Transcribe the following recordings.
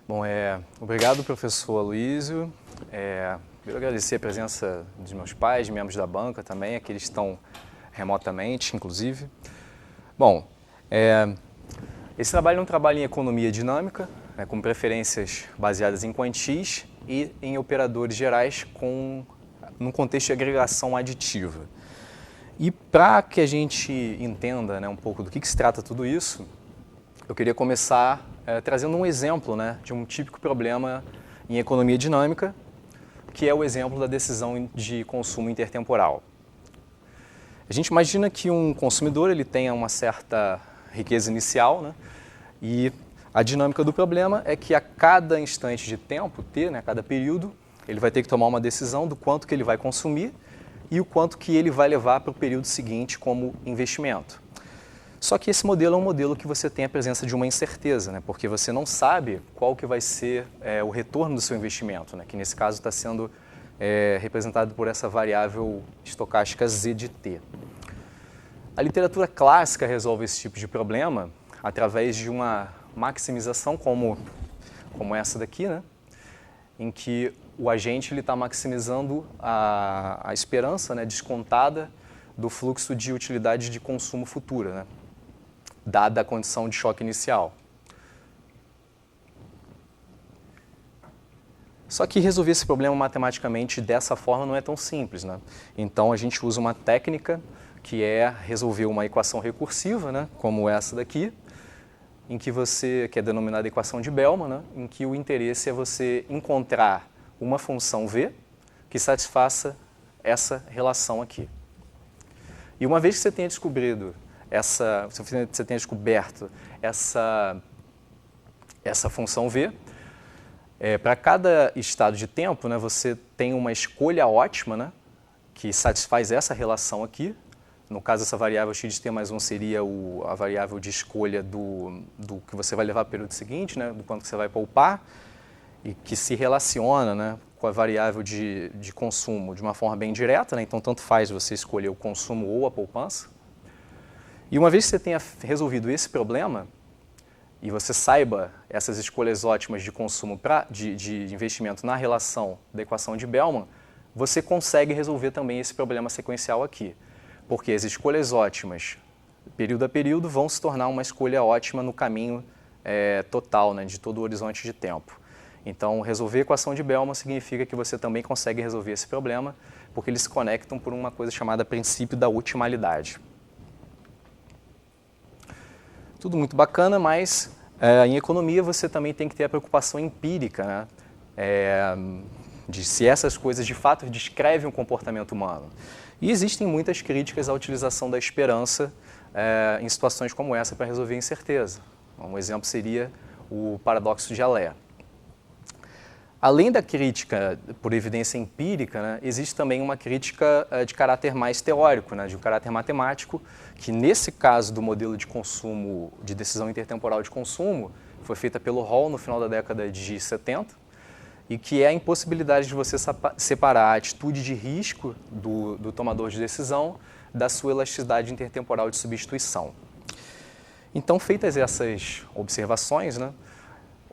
Bom, obrigado, professor Aloysio. Quero agradecer a presença dos meus pais, membros da banca também, aqueles que estão remotamente, inclusive. Bom, esse trabalho é um trabalho em economia dinâmica, né, com preferências baseadas em quantis e em operadores gerais num contexto de agregação aditiva. E para que a gente entenda, né, um pouco do que se trata tudo isso, eu queria começar trazendo um exemplo, né, de um típico problema em economia dinâmica, que é o exemplo da decisão de consumo intertemporal. A gente imagina que um consumidor ele tenha uma certa riqueza inicial, né, e a dinâmica do problema é que a cada instante de tempo, t, né, a cada período, ele vai ter que tomar uma decisão do quanto que ele vai consumir e o quanto que ele vai levar para o período seguinte como investimento. Só que esse modelo é um modelo que você tem a presença de uma incerteza, né? Porque você não sabe qual que vai ser o retorno do seu investimento, né? Que nesse caso está sendo representado por essa variável estocástica z de t. A literatura clássica resolve esse tipo de problema através de uma maximização como essa daqui, né? Em que o agente está maximizando a esperança, né, descontada do fluxo de utilidade de consumo futura, né, dada a condição de choque inicial. Só que resolver esse problema matematicamente dessa forma não é tão simples, né? Então a gente usa uma técnica que é resolver uma equação recursiva, né, como essa daqui, que é denominada equação de Bellman, né, em que o interesse é você encontrar uma função v que satisfaça essa relação aqui. E uma vez que você tenha descoberto essa função v, para cada estado de tempo, né, você tem uma escolha ótima, né, que satisfaz essa relação aqui. No caso, essa variável x de t mais 1 seria a variável de escolha do que você vai levar para o período seguinte, né, do quanto que você vai poupar, e que se relaciona, né, com a variável de consumo de uma forma bem direta, né, então tanto faz você escolher o consumo ou a poupança. E uma vez que você tenha resolvido esse problema, e você saiba essas escolhas ótimas de consumo de investimento na relação da equação de Bellman, você consegue resolver também esse problema sequencial aqui. Porque as escolhas ótimas, período a período, vão se tornar uma escolha ótima no caminho total, né, de todo o horizonte de tempo. Então, resolver a equação de Bellman significa que você também consegue resolver esse problema, porque eles se conectam por uma coisa chamada princípio da otimalidade. Tudo muito bacana, mas em economia você também tem que ter a preocupação empírica, né, de se essas coisas de fato descrevem o comportamento humano. E existem muitas críticas à utilização da esperança em situações como essa para resolver a incerteza. Um exemplo seria o paradoxo de Allais. Além da crítica por evidência empírica, né, existe também uma crítica de caráter mais teórico, né, de um caráter matemático, que nesse caso do modelo de consumo, de decisão intertemporal de consumo, foi feita pelo Hall no final da década de 70, e que é a impossibilidade de você separar a atitude de risco do tomador de decisão da sua elasticidade intertemporal de substituição. Então, feitas essas observações, né,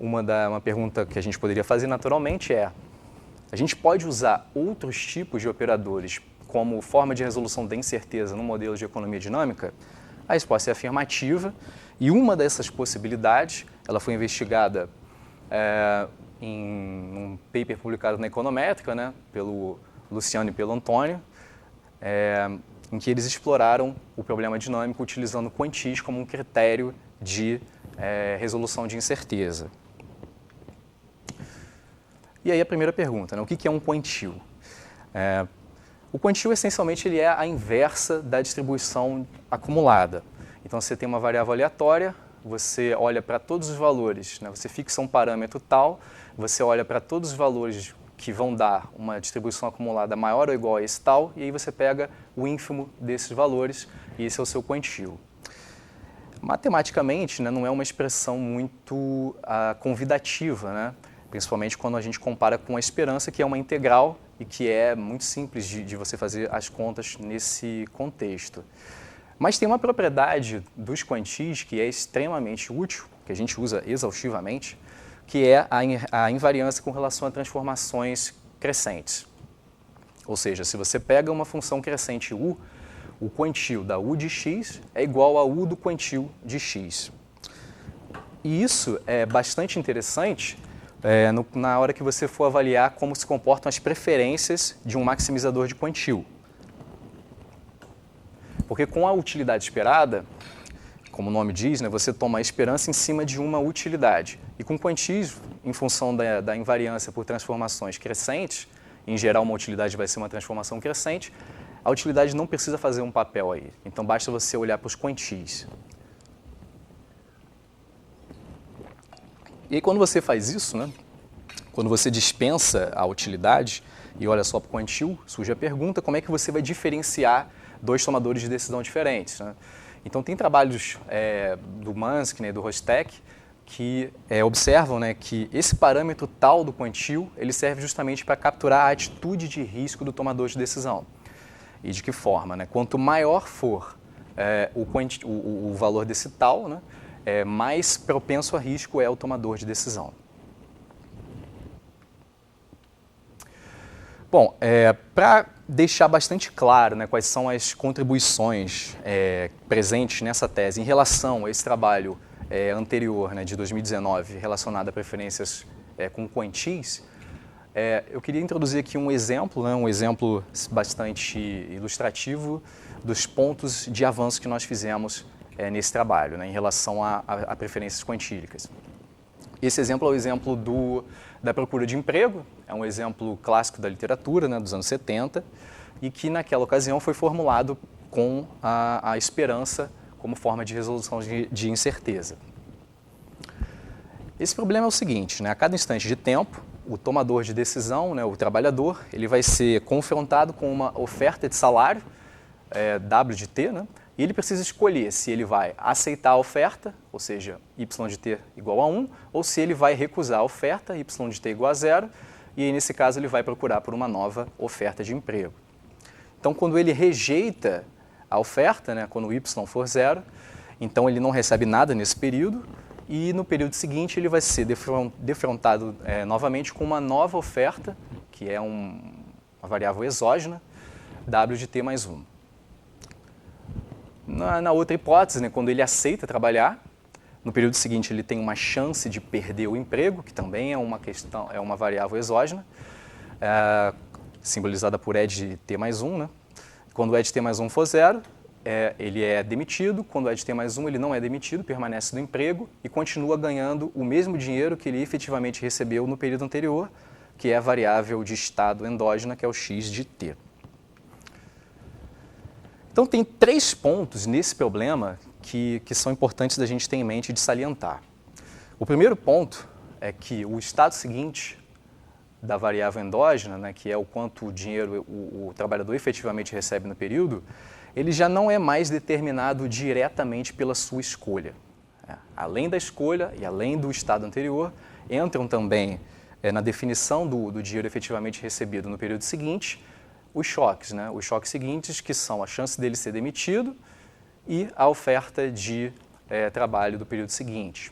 uma pergunta que a gente poderia fazer naturalmente é: a gente pode usar outros tipos de operadores como forma de resolução da incerteza no modelo de economia dinâmica? A resposta é afirmativa, e uma dessas possibilidades, ela foi investigada em um paper publicado na Econométrica, né, pelo Luciano e pelo Antônio, em que eles exploraram o problema dinâmico utilizando quantis como um critério de resolução de incerteza. E aí a primeira pergunta, né, o que é um quantil? O quantil, essencialmente, ele é a inversa da distribuição acumulada. Então, você tem uma variável aleatória, você olha para todos os valores, né, você fixa um parâmetro tal, você olha para todos os valores que vão dar uma distribuição acumulada maior ou igual a esse tal, e aí você pega o ínfimo desses valores, e esse é o seu quantil. Matematicamente, né, não é uma expressão muito convidativa, né? Principalmente quando a gente compara com a esperança, que é uma integral e que é muito simples de você fazer as contas nesse contexto. Mas tem uma propriedade dos quantis que é extremamente útil, que a gente usa exaustivamente, que é a invariância com relação a transformações crescentes. Ou seja, se você pega uma função crescente u, o quantio da u de x é igual a u do quantio de x. E isso é bastante interessante na hora que você for avaliar como se comportam as preferências de um maximizador de quantio. Porque com a utilidade esperada, como o nome diz, né, você toma a esperança em cima de uma utilidade. E com quantis, em função da invariância por transformações crescentes, em geral uma utilidade vai ser uma transformação crescente, a utilidade não precisa fazer um papel aí. Então basta você olhar para os quantis. E aí quando você faz isso, né, quando você dispensa a utilidade e olha só para o quantio, surge a pergunta como é que você vai diferenciar dois tomadores de decisão diferentes, né? Então tem trabalhos do Mansky, né, do Rostek, que observam, né, que esse parâmetro tal do quantio ele serve justamente para capturar a atitude de risco do tomador de decisão. E de que forma? Né? Quanto maior for o valor desse tal, né, mais propenso a risco é o tomador de decisão. Bom, para deixar bastante claro, né, quais são as contribuições presentes nessa tese em relação a esse trabalho anterior, né, de 2019, relacionado a preferências com quantis, eu queria introduzir aqui um exemplo, né, um exemplo bastante ilustrativo dos pontos de avanço que nós fizemos nesse trabalho, né, em relação a preferências quantílicas. Esse exemplo é o exemplo da procura de emprego, é um exemplo clássico da literatura, né, dos anos 70, e que naquela ocasião foi formulado com a esperança como forma de resolução de incerteza. Esse problema é o seguinte, né, a cada instante de tempo, o tomador de decisão, né, o trabalhador, ele vai ser confrontado com uma oferta de salário, W de T, né, e ele precisa escolher se ele vai aceitar a oferta, ou seja, y de t igual a 1, ou se ele vai recusar a oferta, y de t igual a 0, e aí, nesse caso ele vai procurar por uma nova oferta de emprego. Então, quando ele rejeita a oferta, né, quando o y for 0, então ele não recebe nada nesse período, e no período seguinte ele vai ser defrontado novamente com uma nova oferta, que é uma variável exógena, W de t mais 1. Na outra hipótese, né, quando ele aceita trabalhar, no período seguinte ele tem uma chance de perder o emprego, que também é uma variável exógena, simbolizada por E de t mais 1. Né? Quando E de t mais 1 for 0, ele é demitido. Quando E de t mais 1 ele não é demitido, permanece no emprego e continua ganhando o mesmo dinheiro que ele efetivamente recebeu no período anterior, que é a variável de estado endógena, que é o x de t. Então, tem 3 pontos nesse problema que são importantes da gente ter em mente e de salientar. O primeiro ponto é que o estado seguinte da variável endógena, né, que é o quanto dinheiro o trabalhador efetivamente recebe no período, ele já não é mais determinado diretamente pela sua escolha. Além da escolha e além do estado anterior, entram também na definição do dinheiro efetivamente recebido no período seguinte, os choques, né? Os choques seguintes, que são a chance dele ser demitido e a oferta de trabalho do período seguinte.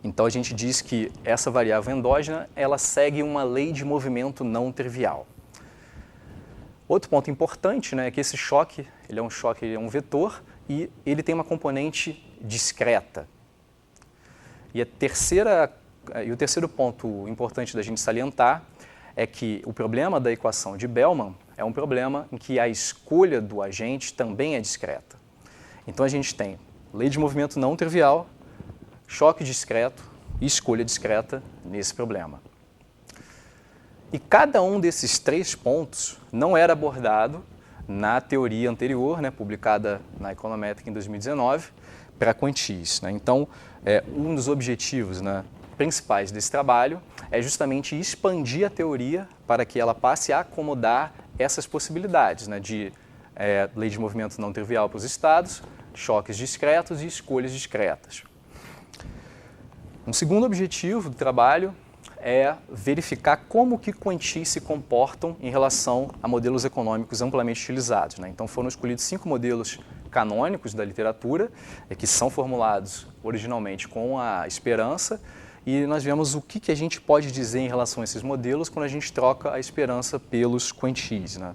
Então a gente diz que essa variável endógena ela segue uma lei de movimento não trivial. Outro ponto importante, né, é que esse choque, ele é um vetor e ele tem uma componente discreta. E o terceiro ponto importante da gente salientar é que o problema da equação de Bellman é um problema em que a escolha do agente também é discreta. Então a gente tem lei de movimento não trivial, choque discreto e escolha discreta nesse problema. E cada um desses 3 pontos não era abordado na teoria anterior, né, publicada na Econometric em 2019, para quantis. Né? Então, um dos objetivos, né, principais desse trabalho é justamente expandir a teoria para que ela passe a acomodar essas possibilidades, né, de lei de movimento não trivial para os estados, choques discretos e escolhas discretas. Um segundo objetivo do trabalho é verificar como que quantis se comportam em relação a modelos econômicos amplamente utilizados. Né? Então foram escolhidos 5 modelos canônicos da literatura, que são formulados originalmente com a esperança, e nós vemos o que a gente pode dizer em relação a esses modelos quando a gente troca a esperança pelos quantis, né?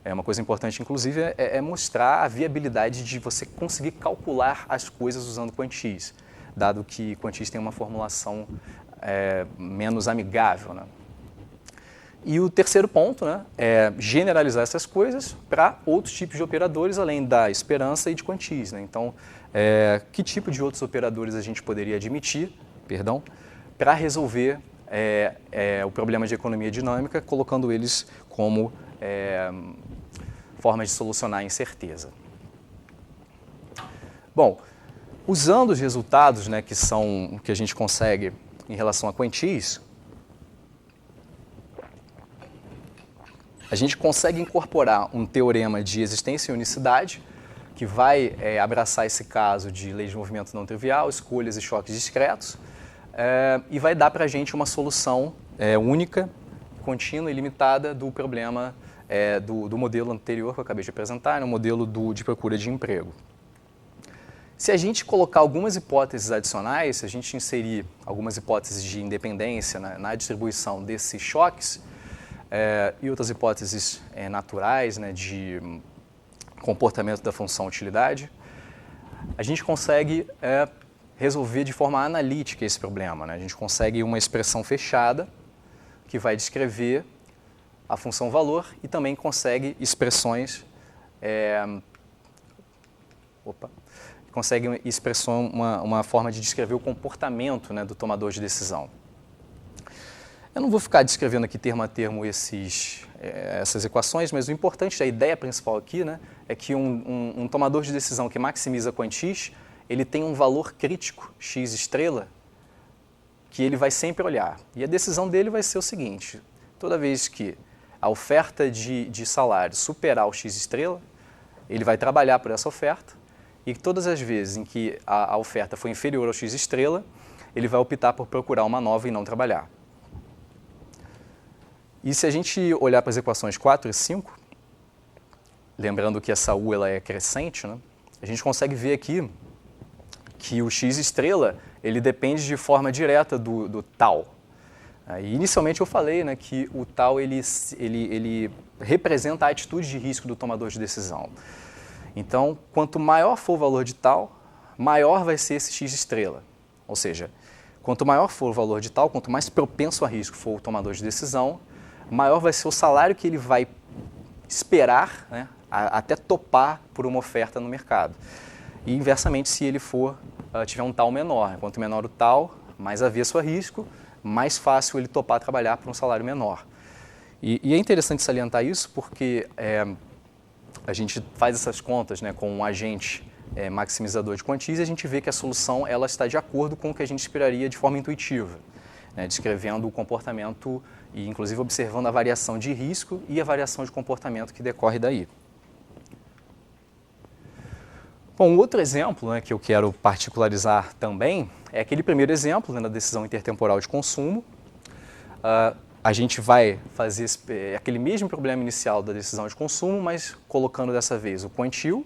Uma coisa importante, inclusive, é mostrar a viabilidade de você conseguir calcular as coisas usando quantis, dado que quantis tem uma formulação menos amigável, né? E o terceiro ponto, né, é generalizar essas coisas para outros tipos de operadores, além da esperança e de quantis, né? Então, que tipo de outros operadores a gente poderia admitir, para resolver o problema de economia dinâmica, colocando eles como formas de solucionar a incerteza. Bom, usando os resultados, né, que a gente consegue em relação a quantis, a gente consegue incorporar um teorema de existência e unicidade, que vai abraçar esse caso de leis de movimento não trivial, escolhas e choques discretos, e vai dar para a gente uma solução única, contínua e limitada do problema do modelo anterior que eu acabei de apresentar, no modelo de procura de emprego. Se a gente colocar algumas hipóteses adicionais, se a gente inserir algumas hipóteses de independência na distribuição desses choques, e outras hipóteses naturais, né, de comportamento da função utilidade, a gente consegue resolver de forma analítica esse problema, né? A gente consegue uma expressão fechada que vai descrever a função valor e também consegue expressões uma forma de descrever o comportamento, né, do tomador de decisão. Eu não vou ficar descrevendo aqui termo a termo essas equações, mas o importante, a ideia principal aqui, né, é que um tomador de decisão que maximiza quantis, ele tem um valor crítico, x estrela, que ele vai sempre olhar. E a decisão dele vai ser o seguinte: toda vez que a oferta de salário superar o x estrela, ele vai trabalhar por essa oferta, e todas as vezes em que a oferta for inferior ao x estrela, ele vai optar por procurar uma nova e não trabalhar. E se a gente olhar para as equações 4 e 5, lembrando que essa U ela é crescente, né, a gente consegue ver aqui que o x estrela ele depende de forma direta do tau. E inicialmente eu falei, né, que o tau ele representa a atitude de risco do tomador de decisão. Então, quanto maior for o valor de tau, maior vai ser esse x estrela. Ou seja, quanto maior for o valor de tau, quanto mais propenso a risco for o tomador de decisão, maior vai ser o salário que ele vai esperar, né, até topar por uma oferta no mercado. E inversamente, se ele tiver um tau menor, quanto menor o tau, mais avesso a risco, mais fácil ele topar trabalhar por um salário menor. E é interessante salientar isso porque a gente faz essas contas, né, com um agente maximizador de quantis e a gente vê que a solução ela está de acordo com o que a gente esperaria de forma intuitiva, né, descrevendo o comportamento e inclusive observando a variação de risco e a variação de comportamento que decorre daí. Bom, um outro exemplo, né, que eu quero particularizar também é aquele primeiro exemplo, né, da decisão intertemporal de consumo. A gente vai fazer aquele mesmo problema inicial da decisão de consumo, mas colocando dessa vez o quantil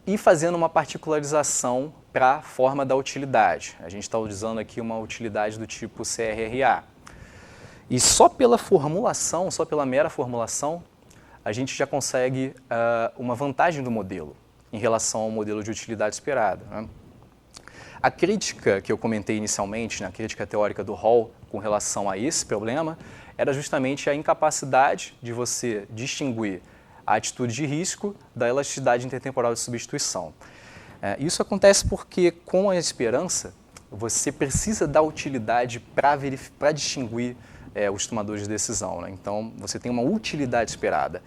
e fazendo uma particularização para a forma da utilidade. A gente está usando aqui uma utilidade do tipo CRRA. E só pela formulação, só pela mera formulação, a gente já consegue uma vantagem do modelo em relação ao modelo de utilidade esperada, né? A crítica que eu comentei inicialmente, na crítica teórica do Hall com relação a esse problema, era justamente a incapacidade de você distinguir a atitude de risco da elasticidade intertemporal de substituição. Isso acontece porque, com a esperança, você precisa da utilidade para distinguir os tomadores de decisão, né? Então, você tem uma utilidade esperada.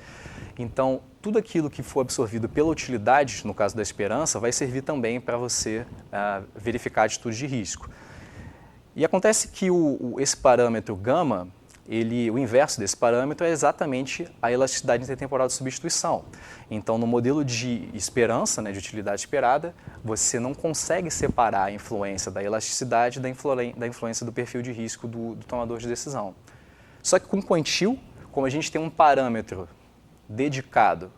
Então, tudo aquilo que for absorvido pela utilidade, no caso da esperança, vai servir também para você verificar a atitude de risco. E acontece que esse parâmetro gama, o inverso desse parâmetro é exatamente a elasticidade intertemporal de substituição. Então, no modelo de esperança, né, de utilidade esperada, você não consegue separar a influência da elasticidade da influência do perfil de risco do tomador de decisão. Só que com quantil, como a gente tem um parâmetro dedicado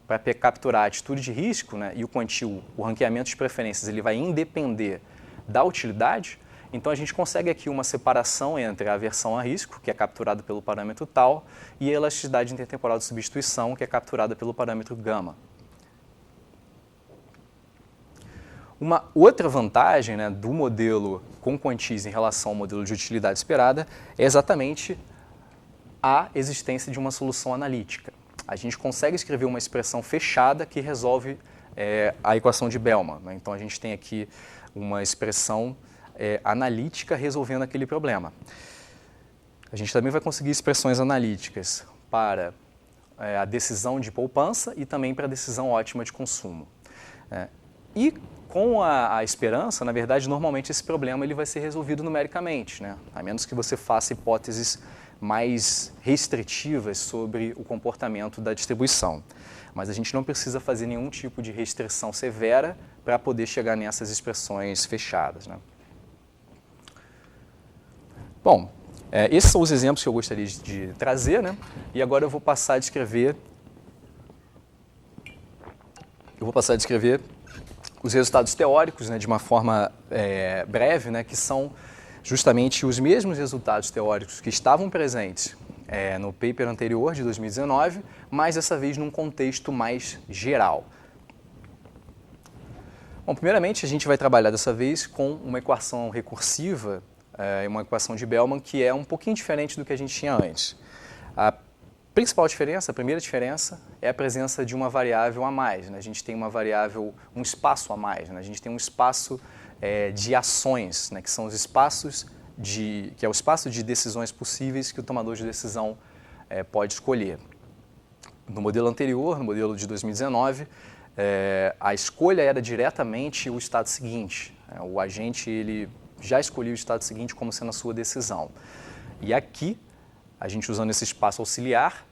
para capturar a atitude de risco, né, e o quantil, o ranqueamento de preferências, ele vai independer da utilidade, Então a gente consegue aqui uma separação entre a aversão a risco, que é capturada pelo parâmetro tal, e a elasticidade intertemporal de substituição, que é capturada pelo parâmetro gama. Uma outra vantagem, né, do modelo com quantis em relação ao modelo de utilidade esperada é exatamente a existência de uma solução analítica. A gente consegue escrever uma expressão fechada que resolve a equação de Bellman, né? Então a gente tem aqui uma expressão analítica resolvendo aquele problema. A gente também vai conseguir expressões analíticas para a decisão de poupança e também para a decisão ótima de consumo. E com a esperança, na verdade, normalmente esse problema ele vai ser resolvido numericamente, né? A menos que você faça hipóteses mais restritivas sobre o comportamento da distribuição. Mas a gente não precisa fazer nenhum tipo de restrição severa para poder chegar nessas expressões fechadas, né? Bom, esses são os exemplos que eu gostaria de trazer, né? E agora eu vou passar a descrever os resultados teóricos, né, de uma forma breve, né, que são justamente os mesmos resultados teóricos que estavam presentes no paper anterior, de 2019, mas dessa vez num contexto mais geral. Bom, primeiramente, a gente vai trabalhar dessa vez com uma equação recursiva, uma equação de Bellman que é um pouquinho diferente do que a gente tinha antes. A principal diferença, a primeira diferença, é a presença de uma variável a mais, né? A gente tem uma variável, um espaço a mais, né? A gente tem um espaço de ações, né? Que são os espaços que é o espaço de decisões possíveis que o tomador de decisão pode escolher. No modelo anterior, no modelo de 2019, a escolha era diretamente o estado seguinte. O agente ele já escolheu o estado seguinte como sendo a sua decisão. E aqui, a gente usando esse espaço auxiliar,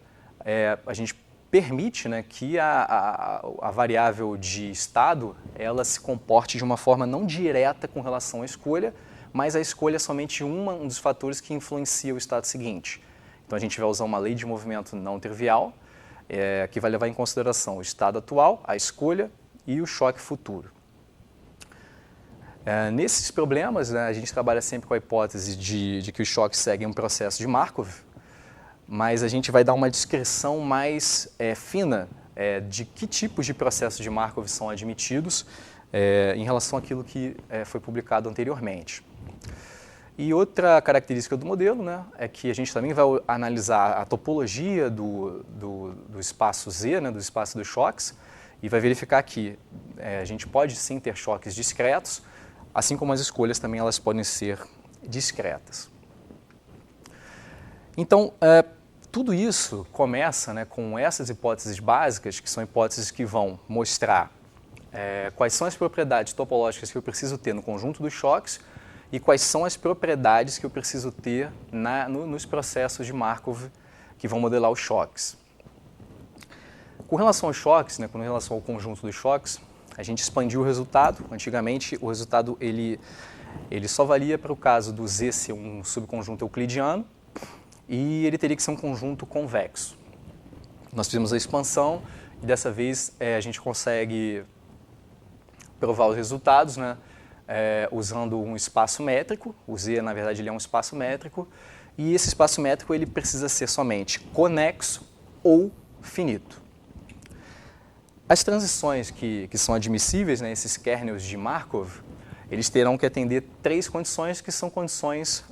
a gente permite, né, que a variável de estado ela se comporte de uma forma não direta com relação à escolha, mas a escolha é somente um dos fatores que influencia o estado seguinte. Então a gente vai usar uma lei de movimento não trivial, que vai levar em consideração o estado atual, a escolha e o choque futuro. Nesses problemas, né, a gente trabalha sempre com a hipótese de que os choques seguem um processo de Markov, mas a gente vai dar uma descrição mais fina de que tipos de processos de Markov são admitidos em relação àquilo que foi publicado anteriormente. E outra característica do modelo, né, é que a gente também vai analisar a topologia do espaço Z, né, do espaço dos choques, e vai verificar que a gente pode sim ter choques discretos, assim como as escolhas também elas podem ser discretas. Então, tudo isso começa, né, com essas hipóteses básicas, que são hipóteses que vão mostrar quais são as propriedades topológicas que eu preciso ter no conjunto dos choques e quais são as propriedades que eu preciso ter nos processos de Markov que vão modelar os choques. Com relação aos choques, né, com relação ao conjunto dos choques, a gente expandiu o resultado. Antigamente, o resultado ele só valia para o caso do Z ser um subconjunto euclidiano e ele teria que ser um conjunto convexo. Nós fizemos a expansão e dessa vez a gente consegue provar os resultados, né, usando um espaço métrico. O Z, na verdade, ele é um espaço métrico e esse espaço métrico ele precisa ser somente conexo ou finito. As transições que são admissíveis, né, esses kernels de Markov, eles terão que atender 3 condições que são condições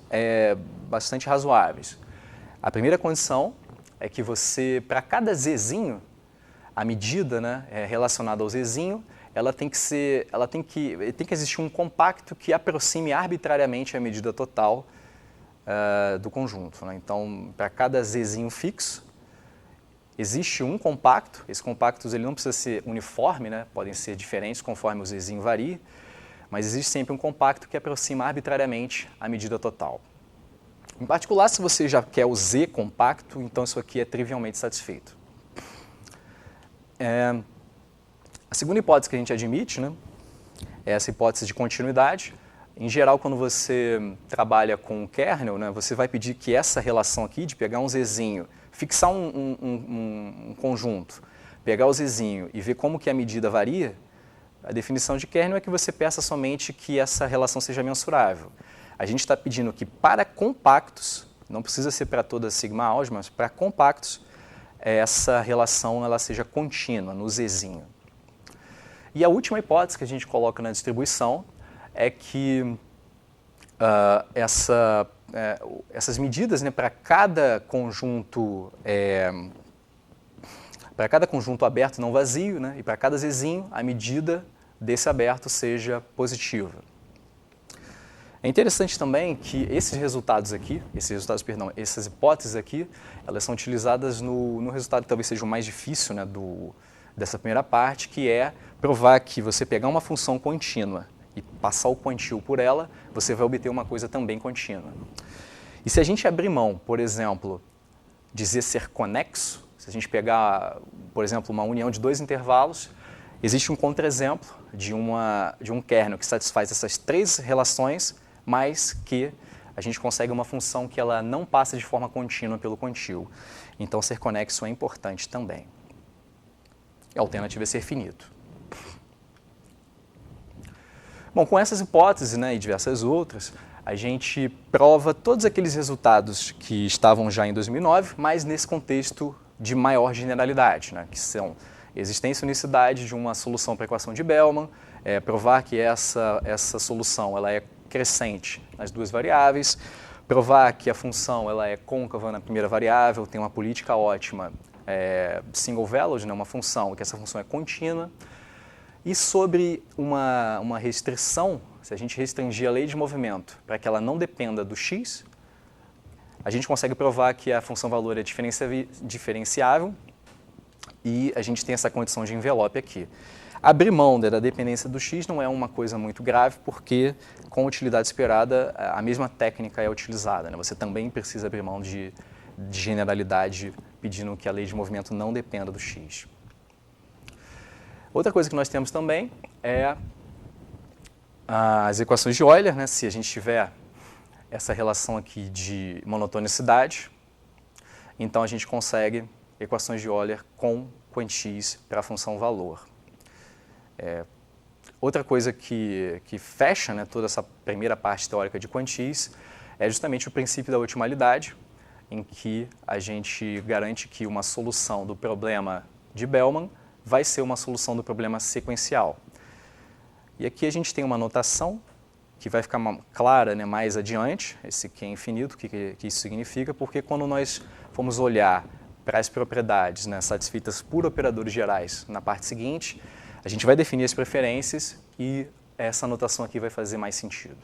bastante razoáveis. A primeira condição é que você, para cada Zzinho, a medida, né, relacionada ao Zzinho, tem que existir um compacto que aproxime arbitrariamente a medida total do conjunto, né? Então, para cada Zzinho fixo, existe um compacto. Esse compacto ele não precisa ser uniforme, né? Podem ser diferentes conforme o Zzinho varie, mas existe sempre um compacto que aproxima arbitrariamente a medida total. Em particular, se você já quer o Z compacto, então isso aqui é trivialmente satisfeito. A segunda hipótese que a gente admite, né, é essa hipótese de continuidade. Em geral, quando você trabalha com um kernel, né, você vai pedir que essa relação aqui de pegar um Zzinho, fixar um conjunto, pegar o Zzinho e ver como que a medida varia, a definição de kernel é que você peça somente que essa relação seja mensurável. a gente está pedindo que para compactos, não precisa ser para toda sigma álgebra, mas para compactos, essa relação ela seja contínua no Zzinho. E a última hipótese que a gente coloca na distribuição é que essas medidas, né, para cada conjunto aberto não vazio, né, e para cada Zzinho, a medida desse aberto seja positiva. É interessante também que essas hipóteses aqui, elas são utilizadas no resultado que talvez seja o mais difícil, né, dessa primeira parte, que é provar que você pegar uma função contínua e passar o quantil por ela, você vai obter uma coisa também contínua. E se a gente abrir mão, por exemplo, dizer ser conexo, se a gente pegar, por exemplo, uma união de dois intervalos, existe um contra-exemplo de um kernel que satisfaz essas três relações, mas que a gente consegue uma função que ela não passa de forma contínua pelo quantil. Então, ser conexo é importante também. A alternativa é ser finito. Bom, com essas hipóteses, né, e diversas outras, a gente prova todos aqueles resultados que estavam já em 2009, mas nesse contexto de maior generalidade, né, que são existência e unicidade de uma solução para a equação de Bellman, provar que essa solução ela é crescente nas duas variáveis, provar que a função ela é côncava na primeira variável, tem uma política ótima, single valued, né, uma função, que essa função é contínua. E sobre uma restrição, se a gente restringir a lei de movimento para que ela não dependa do x, a gente consegue provar que a função valor é diferenciável e a gente tem essa condição de envelope aqui. Abrir mão da dependência do x não é uma coisa muito grave, porque com utilidade esperada a mesma técnica é utilizada, né? Você também precisa abrir mão de generalidade pedindo que a lei de movimento não dependa do x. Outra coisa que nós temos também é as equações de Euler, né? Se a gente tiver essa relação aqui de monotonicidade, então a gente consegue equações de Euler com quantis para a função valor. Outra coisa que fecha, né, toda essa primeira parte teórica de quantis é justamente o princípio da otimalidade, em que a gente garante que uma solução do problema de Bellman vai ser uma solução do problema sequencial. E aqui a gente tem uma notação que vai ficar clara, né, mais adiante, esse Q infinito, o que isso significa, porque quando nós formos olhar para as propriedades, né, satisfeitas por operadores gerais na parte seguinte, a gente vai definir as preferências e essa notação aqui vai fazer mais sentido.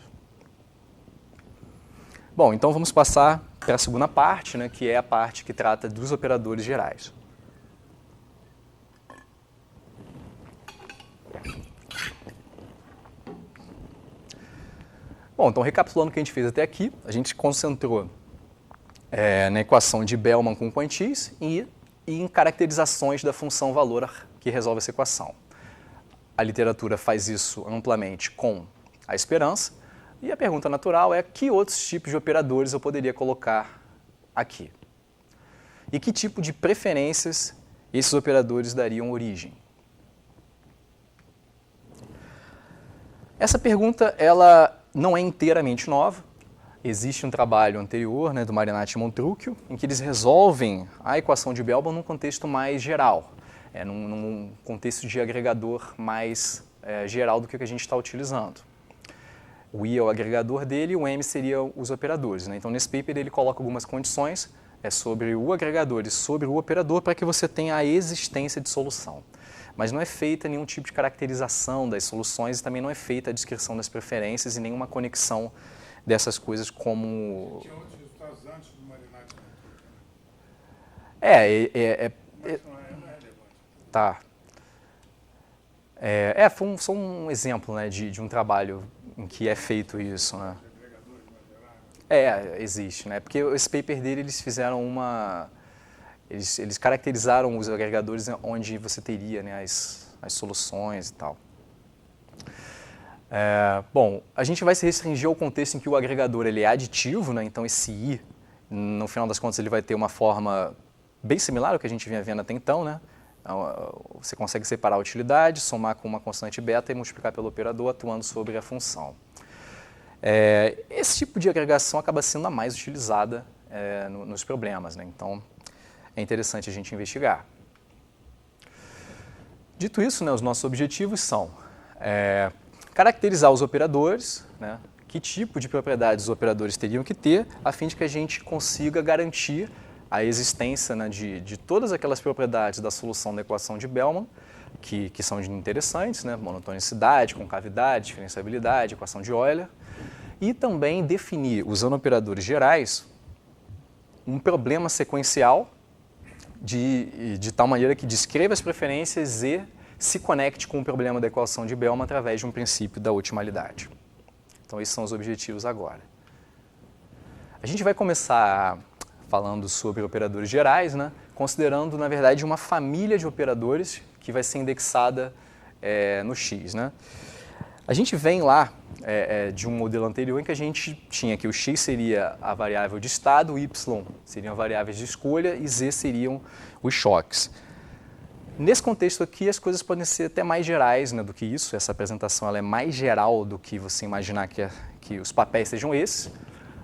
Bom, então vamos passar para a segunda parte, né, que é a parte que trata dos operadores gerais. Bom, então recapitulando o que a gente fez até aqui, a gente se concentrou na equação de Bellman com quantis e em caracterizações da função valor que resolve essa equação. A literatura faz isso amplamente com a esperança, e a pergunta natural é que outros tipos de operadores eu poderia colocar aqui? E que tipo de preferências esses operadores dariam origem? Essa pergunta ela não é inteiramente nova. Existe um trabalho anterior, né, do Marinati e Montrucchio, em que eles resolvem a equação de Bellman num contexto mais geral, num contexto de agregador mais geral do que a gente está utilizando. O I é o agregador dele e o M seriam os operadores, né? Então, nesse paper, ele coloca algumas condições sobre o agregador e sobre o operador para que você tenha a existência de solução. Mas não é feita nenhum tipo de caracterização das soluções e também não é feita a descrição das preferências e nenhuma conexão dessas coisas como... Tinha outros resultados antes do Marinati. Não é relevante. Tá. Foi só um exemplo, né, de um trabalho em que é feito isso, né? Existe, né? Porque esse paper dele, eles fizeram Eles caracterizaram os agregadores onde você teria, né, as soluções e tal. Bom, a gente vai se restringir ao contexto em que o agregador ele é aditivo, né? Então esse I, no final das contas, ele vai ter uma forma bem similar ao que a gente vinha vendo até então, né? Você consegue separar a utilidade, somar com uma constante beta e multiplicar pelo operador atuando sobre a função. Esse tipo de agregação acaba sendo a mais utilizada nos problemas, né? Então, é interessante a gente investigar. Dito isso, né, os nossos objetivos são caracterizar os operadores, né, que tipo de propriedades os operadores teriam que ter, a fim de que a gente consiga garantir a existência, né, de todas aquelas propriedades da solução da equação de Bellman, que são interessantes, né, monotonicidade, concavidade, diferenciabilidade, equação de Euler, e também definir, usando operadores gerais, um problema sequencial de tal maneira que descreva as preferências e se conecte com o problema da equação de Bellman através de um princípio da otimalidade. Então, esses são os objetivos agora. A gente vai começar falando sobre operadores gerais, né, considerando, na verdade, uma família de operadores que vai ser indexada no X, né? A gente vem lá de um modelo anterior em que a gente tinha que o X seria a variável de estado, o Y seriam variáveis de escolha e Z seriam os choques. Nesse contexto aqui, as coisas podem ser até mais gerais, né, do que isso. Essa apresentação ela é mais geral do que você imaginar que os papéis sejam esses.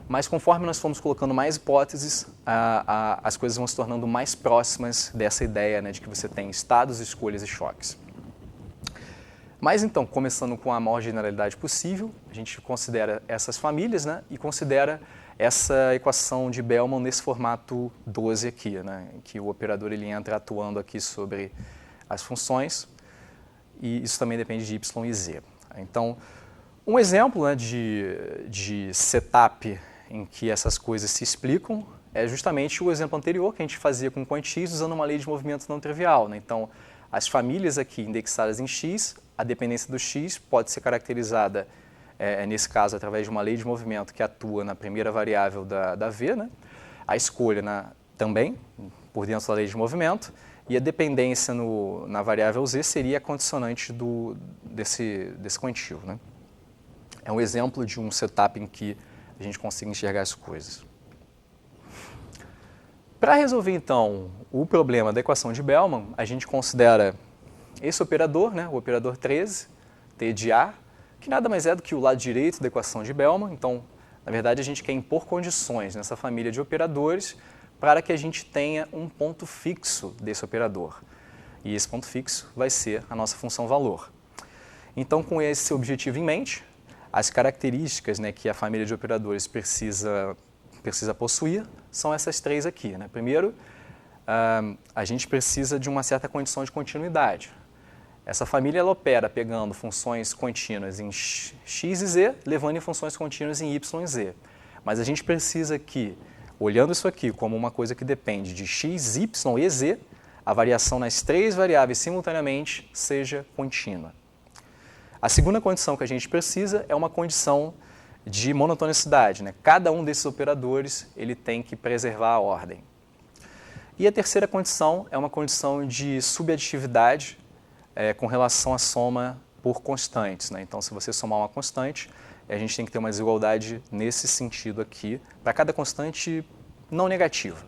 Mas conforme nós formos colocando mais hipóteses, as coisas vão se tornando mais próximas dessa ideia, né, de que você tem estados, escolhas e choques. Mas então, começando com a maior generalidade possível, a gente considera essas famílias, né, e considera essa equação de Bellman nesse formato 12 aqui, né, em que o operador ele entra atuando aqui sobre as funções, e isso também depende de y e z. Então, um exemplo, né, de setup em que essas coisas se explicam é justamente o exemplo anterior que a gente fazia com point x usando uma lei de movimento não trivial, né? Então, as famílias aqui indexadas em x, a dependência do x pode ser caracterizada, nesse caso, através de uma lei de movimento que atua na primeira variável da V, né? A escolha também, por dentro da lei de movimento, e a dependência na variável z seria a condicionante desse quantio, né? É um exemplo de um setup em que a gente consegue enxergar as coisas. Para resolver, então, o problema da equação de Bellman, a gente considera esse operador, né, o operador 13, T de A, que nada mais é do que o lado direito da equação de Bellman. Então, na verdade, a gente quer impor condições nessa família de operadores para que a gente tenha um ponto fixo desse operador. E esse ponto fixo vai ser a nossa função valor. Então, com esse objetivo em mente, as características, né, que a família de operadores precisa possuir são essas três aqui, né? Primeiro, a gente precisa de uma certa condição de continuidade. Essa família ela opera pegando funções contínuas em x e z, levando em funções contínuas em y e z. Mas a gente precisa que, olhando isso aqui como uma coisa que depende de x, y e z, a variação nas três variáveis simultaneamente seja contínua. A segunda condição que a gente precisa é uma condição de monotonicidade, né? Cada um desses operadores ele tem que preservar a ordem. E a terceira condição é uma condição de subaditividade com relação à soma por constantes, né? Então, se você somar uma constante, a gente tem que ter uma desigualdade nesse sentido aqui, para cada constante não negativa.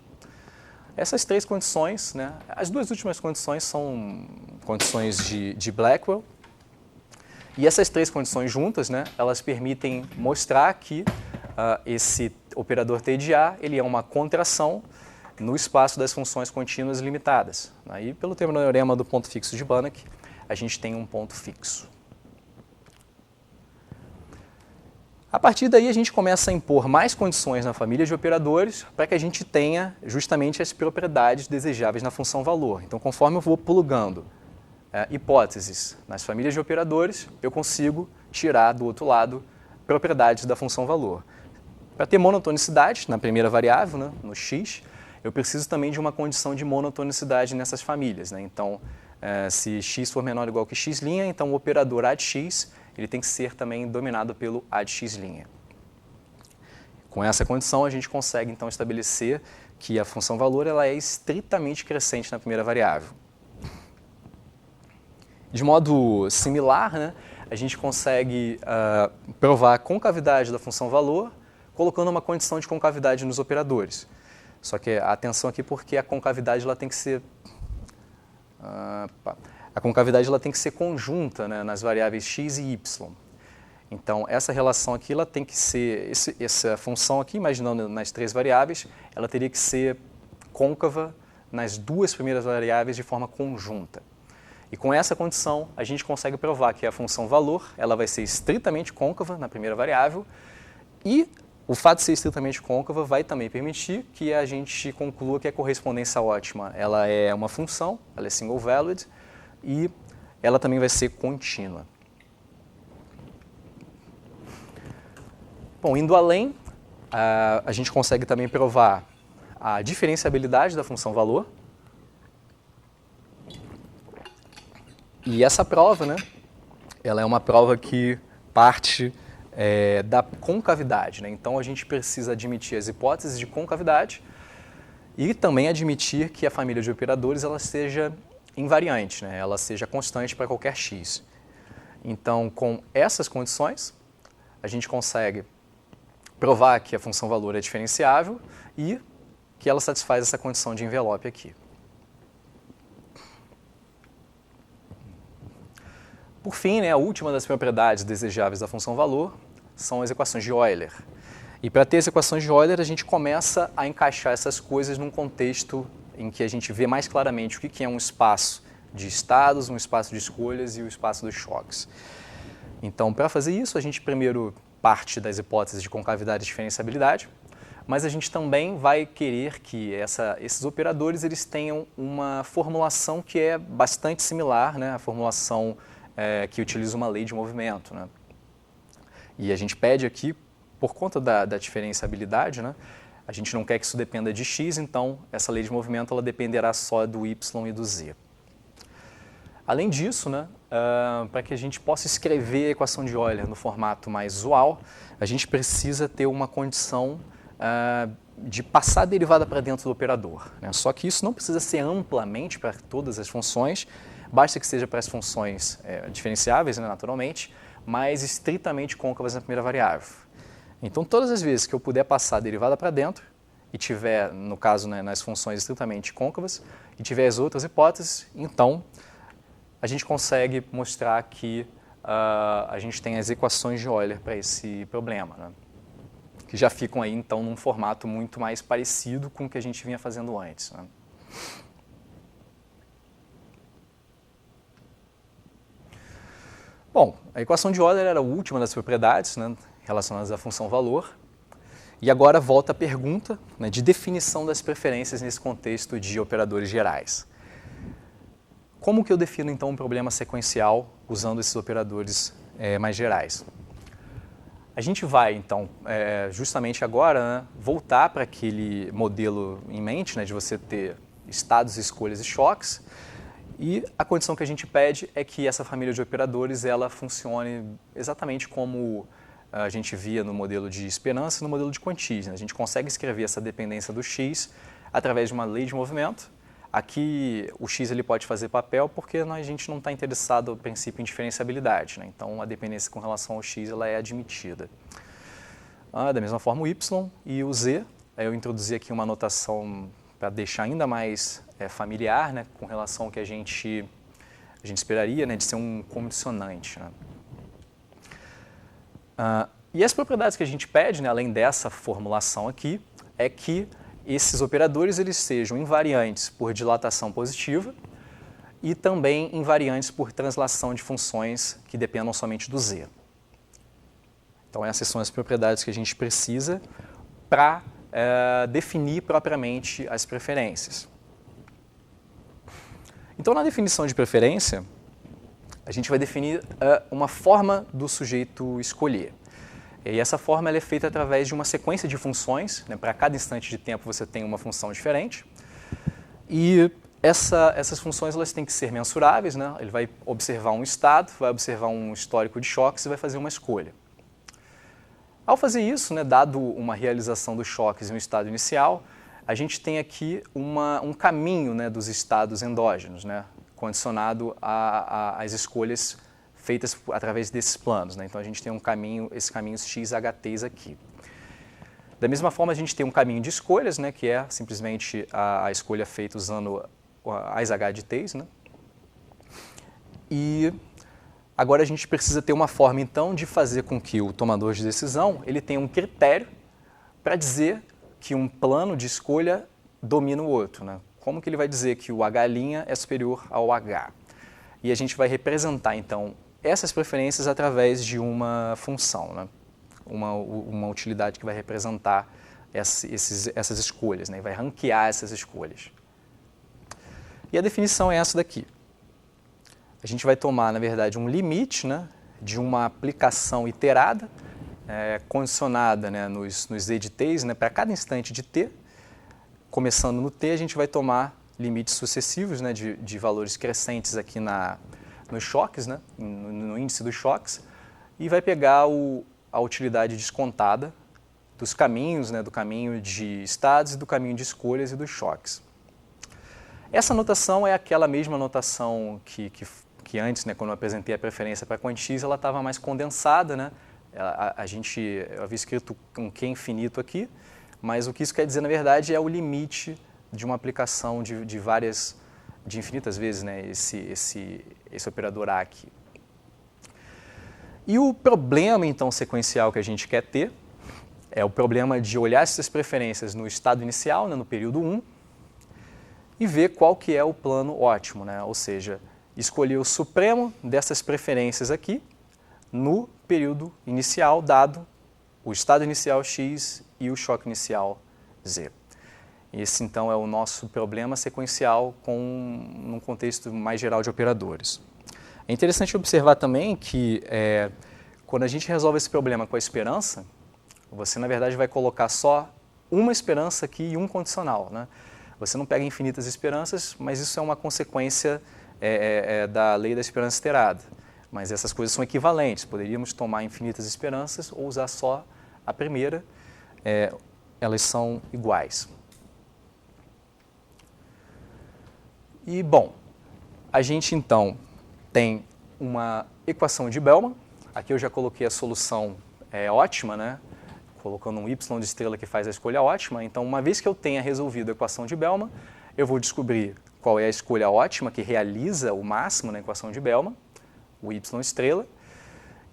Essas três condições, né? As duas últimas condições são condições de Blackwell. E essas três condições juntas, né, elas permitem mostrar que esse operador T de A ele é uma contração no espaço das funções contínuas limitadas. Aí, pelo teorema do ponto fixo de Banach, a gente tem um ponto fixo. A partir daí, a gente começa a impor mais condições na família de operadores para que a gente tenha justamente as propriedades desejáveis na função valor. Então, conforme eu vou plugando hipóteses nas famílias de operadores, eu consigo tirar do outro lado propriedades da função valor. Para ter monotonicidade na primeira variável, né, no x, eu preciso também de uma condição de monotonicidade nessas famílias, né? Então, se x for menor ou igual que x', então o operador A de x ele tem que ser também dominado pelo A de x'. Com essa condição, a gente consegue então estabelecer que a função valor ela é estritamente crescente na primeira variável. De modo similar, né, a gente consegue provar a concavidade da função valor colocando uma condição de concavidade nos operadores. Só que atenção aqui porque a concavidade ela tem que ser conjunta, né, nas variáveis x e y. Então, essa relação aqui, ela tem que ser, essa função aqui, imaginando nas 3 variáveis, ela teria que ser côncava nas 2 primeiras variáveis de forma conjunta. E com essa condição, a gente consegue provar que a função valor, ela vai ser estritamente côncava na primeira variável, e o fato de ser estritamente côncava vai também permitir que a gente conclua que a correspondência ótima, ela é uma função, ela é single valued, e ela também vai ser contínua. Bom, indo além, a gente consegue também provar a diferenciabilidade da função valor. E essa prova, né, ela é uma prova que parte da concavidade, né? Então a gente precisa admitir as hipóteses de concavidade e também admitir que a família de operadores ela seja invariante, né? Ela seja constante para qualquer x. Então, com essas condições, a gente consegue provar que a função valor é diferenciável e que ela satisfaz essa condição de envelope aqui. Por fim, né, a última das propriedades desejáveis da função valor são as equações de Euler. E para ter as equações de Euler, a gente começa a encaixar essas coisas num contexto em que a gente vê mais claramente o que é um espaço de estados, um espaço de escolhas e o espaço dos choques. Então, para fazer isso, a gente primeiro parte das hipóteses de concavidade e diferenciabilidade, mas a gente também vai querer que esses operadores eles tenham uma formulação que é bastante similar, né, à formulação que utiliza uma lei de movimento, né? E a gente pede aqui, por conta da diferenciabilidade, né, a gente não quer que isso dependa de x, então essa lei de movimento ela dependerá só do y e do z. Além disso, né, para que a gente possa escrever a equação de Euler no formato mais usual, a gente precisa ter uma condição de passar a derivada para dentro do operador, né? Só que isso não precisa ser amplamente para todas as funções, basta que seja para as funções diferenciáveis, né, naturalmente, mas estritamente côncavas na primeira variável. Então, todas as vezes que eu puder passar a derivada para dentro, e tiver, no caso, né, nas funções estritamente côncavas, e tiver as outras hipóteses, então a gente consegue mostrar que a gente tem as equações de Euler para esse problema, né? Que já ficam aí, então, num formato muito mais parecido com o que a gente vinha fazendo antes, né? Bom, a equação de Euler era a última das propriedades, né, relacionadas à função valor. E agora volta a pergunta, né, de definição das preferências nesse contexto de operadores gerais. Como que eu defino, então, um problema sequencial usando esses operadores mais gerais? A gente vai, então, justamente agora, né, voltar para aquele modelo em mente, né, de você ter estados, escolhas e choques. E a condição que a gente pede é que essa família de operadores ela funcione exatamente como a gente via no modelo de esperança e no modelo de quantis, né? A gente consegue escrever essa dependência do x através de uma lei de movimento. Aqui o x ele pode fazer papel porque a gente não está interessado, a princípio, em diferenciabilidade, né? Então a dependência com relação ao x ela é admitida. Da mesma forma o y e o z, eu introduzi aqui uma notação para deixar ainda mais familiar, né, com relação ao que a gente esperaria, né, de ser um condicionante, né? E as propriedades que a gente pede, né, além dessa formulação aqui, é que esses operadores eles sejam invariantes por dilatação positiva e também invariantes por translação de funções que dependam somente do z. Então essas são as propriedades que a gente precisa para definir propriamente as preferências. Então, na definição de preferência, a gente vai definir uma forma do sujeito escolher. E essa forma ela é feita através de uma sequência de funções, né? Para cada instante de tempo você tem uma função diferente. E essas funções elas têm que ser mensuráveis, né? Ele vai observar um estado, vai observar um histórico de choques e vai fazer uma escolha. Ao fazer isso, né, dado uma realização dos choques em um estado inicial, a gente tem aqui um caminho, né, dos estados endógenos, né, condicionado às escolhas feitas através desses planos, né? Então a gente tem esses caminhos x, ht's aqui. Da mesma forma, a gente tem um caminho de escolhas, né, que é simplesmente a escolha feita usando as h de t's, né? E Agora a gente precisa ter uma forma, então, de fazer com que o tomador de decisão ele tenha um critério para dizer que um plano de escolha domina o outro, né? Como que ele vai dizer que o H' é superior ao H? E a gente vai representar, então, essas preferências através de uma função, né? Uma utilidade que vai representar essas escolhas, né? Vai ranquear essas escolhas. E a definição é essa daqui. A gente vai tomar, na verdade, um limite, né, de uma aplicação iterada, condicionada, né, nos edt's, né, para cada instante de t. Começando no t, a gente vai tomar limites sucessivos, né, de valores crescentes aqui nos choques, né, no índice dos choques, e vai pegar a utilidade descontada dos caminhos, né, do caminho de estados e do caminho de escolhas e dos choques. Essa notação é aquela mesma notação que antes, né, quando eu apresentei a preferência para quantis, ela estava mais condensada, né? Eu havia escrito um Q infinito aqui, mas o que isso quer dizer, na verdade, é o limite de uma aplicação de infinitas vezes, né, esse operador A aqui. E o problema, então, sequencial que a gente quer ter é o problema de olhar essas preferências no estado inicial, né, no período 1, e ver qual que é o plano ótimo, né? Ou seja, escolher o supremo dessas preferências aqui no período inicial, dado o estado inicial x e o choque inicial z. Esse, então, é o nosso problema sequencial num contexto mais geral de operadores. É interessante observar também que quando a gente resolve esse problema com a esperança, você, na verdade, vai colocar só uma esperança aqui e um condicional, né? Você não pega infinitas esperanças, mas isso é uma consequência da lei da esperança iterada. Mas essas coisas são equivalentes. Poderíamos tomar infinitas esperanças ou usar só a primeira. Elas são iguais. E, bom, a gente, então, tem uma equação de Bellman. Aqui eu já coloquei a solução ótima, né? Colocando um y de estrela que faz a escolha ótima. Então, uma vez que eu tenha resolvido a equação de Bellman, eu vou descobrir qual é a escolha ótima que realiza o máximo na equação de Bellman, o y estrela.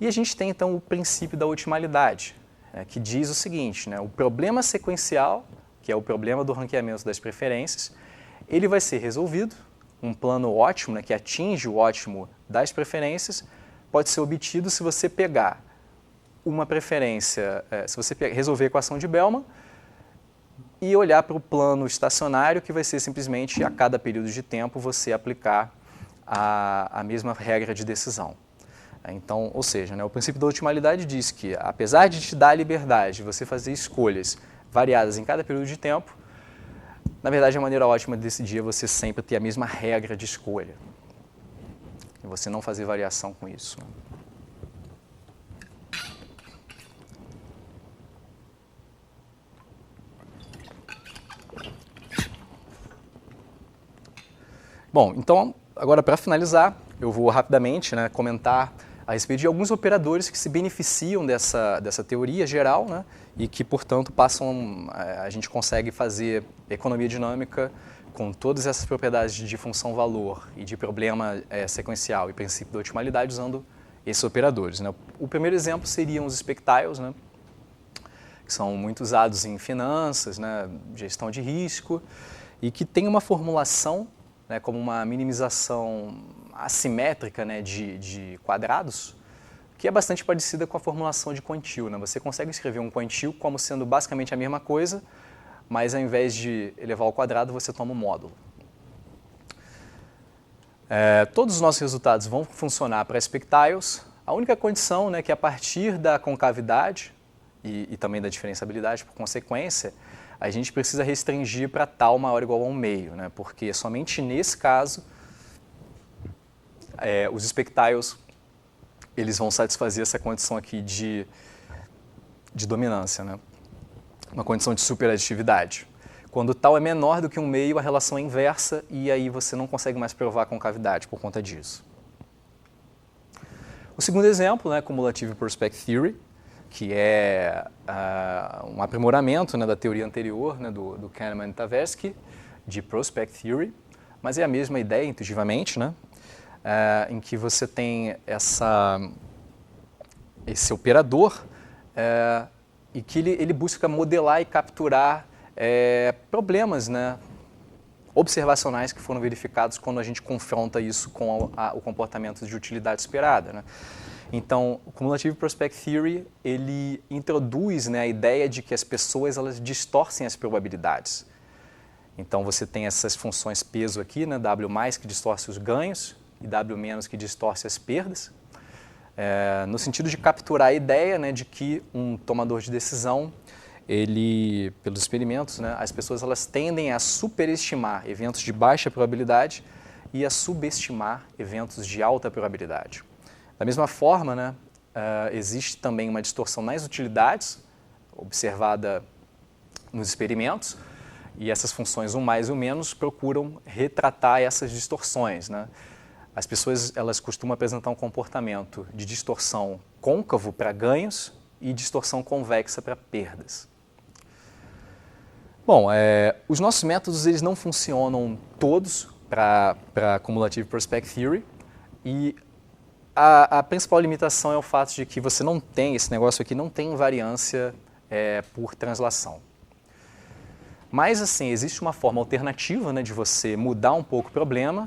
E a gente tem, então, o princípio da otimalidade, que diz o seguinte, né? O problema sequencial, que é o problema do ranqueamento das preferências, ele vai ser resolvido. Um plano ótimo, né, que atinge o ótimo das preferências, pode ser obtido se você pegar uma preferência, se você resolver a equação de Bellman e olhar para o plano estacionário, que vai ser simplesmente a cada período de tempo você aplicar a mesma regra de decisão. Então, ou seja, né, o princípio da otimalidade diz que, apesar de te dar a liberdade de você fazer escolhas variadas em cada período de tempo, na verdade a maneira ótima de decidir é você sempre ter a mesma regra de escolha e você não fazer variação com isso. Bom, então, agora para finalizar, eu vou rapidamente, né, comentar a respeito de alguns operadores que se beneficiam dessa teoria geral, né, e que, portanto, a gente consegue fazer economia dinâmica com todas essas propriedades de função-valor e de problema sequencial e princípio da otimalidade usando esses operadores, né. O primeiro exemplo seriam os expectiles, né, que são muito usados em finanças, né, gestão de risco, e que tem uma formulação, né, como uma minimização assimétrica, né, de quadrados, que é bastante parecida com a formulação de quantil, né? Você consegue escrever um quantil como sendo basicamente a mesma coisa, mas ao invés de elevar ao quadrado, você toma um módulo. Todos os nossos resultados vão funcionar para expectiles. A única condição, né, que a partir da concavidade e também da diferenciabilidade por consequência, a gente precisa restringir para tal maior ou igual a 1/2, né? Porque somente nesse caso os expectiles eles vão satisfazer essa condição aqui de dominância, né? Uma condição de superaditividade. Quando tal é menor do que 1/2, a relação é inversa e aí você não consegue mais provar a concavidade por conta disso. O segundo exemplo, né, Cumulative Prospect Theory, que é um aprimoramento, né, da teoria anterior, né, do Kahneman e Tversky, de Prospect Theory, mas é a mesma ideia, intuitivamente, né? em que você tem esse operador e que ele busca modelar e capturar problemas, né, observacionais que foram verificados quando a gente confronta isso com o comportamento de utilidade esperada, né? Então, o Cumulative Prospect Theory, ele introduz, né, a ideia de que as pessoas elas distorcem as probabilidades. Então, você tem essas funções peso aqui, né, W+, que distorce os ganhos, e W- que distorce as perdas, no sentido de capturar a ideia, né, de que um tomador de decisão, ele, pelos experimentos, né, as pessoas elas tendem a superestimar eventos de baixa probabilidade e a subestimar eventos de alta probabilidade. Da mesma forma, né, existe também uma distorção nas utilidades, observada nos experimentos, e essas funções o mais e o menos procuram retratar essas distorções, né? As pessoas elas costumam apresentar um comportamento de distorção côncavo para ganhos e distorção convexa para perdas. Bom, os nossos métodos eles não funcionam todos para Cumulative Prospect Theory e a principal limitação é o fato de que você não tem, esse negócio aqui não tem invariância por translação. Mas, assim, existe uma forma alternativa, né, de você mudar um pouco o problema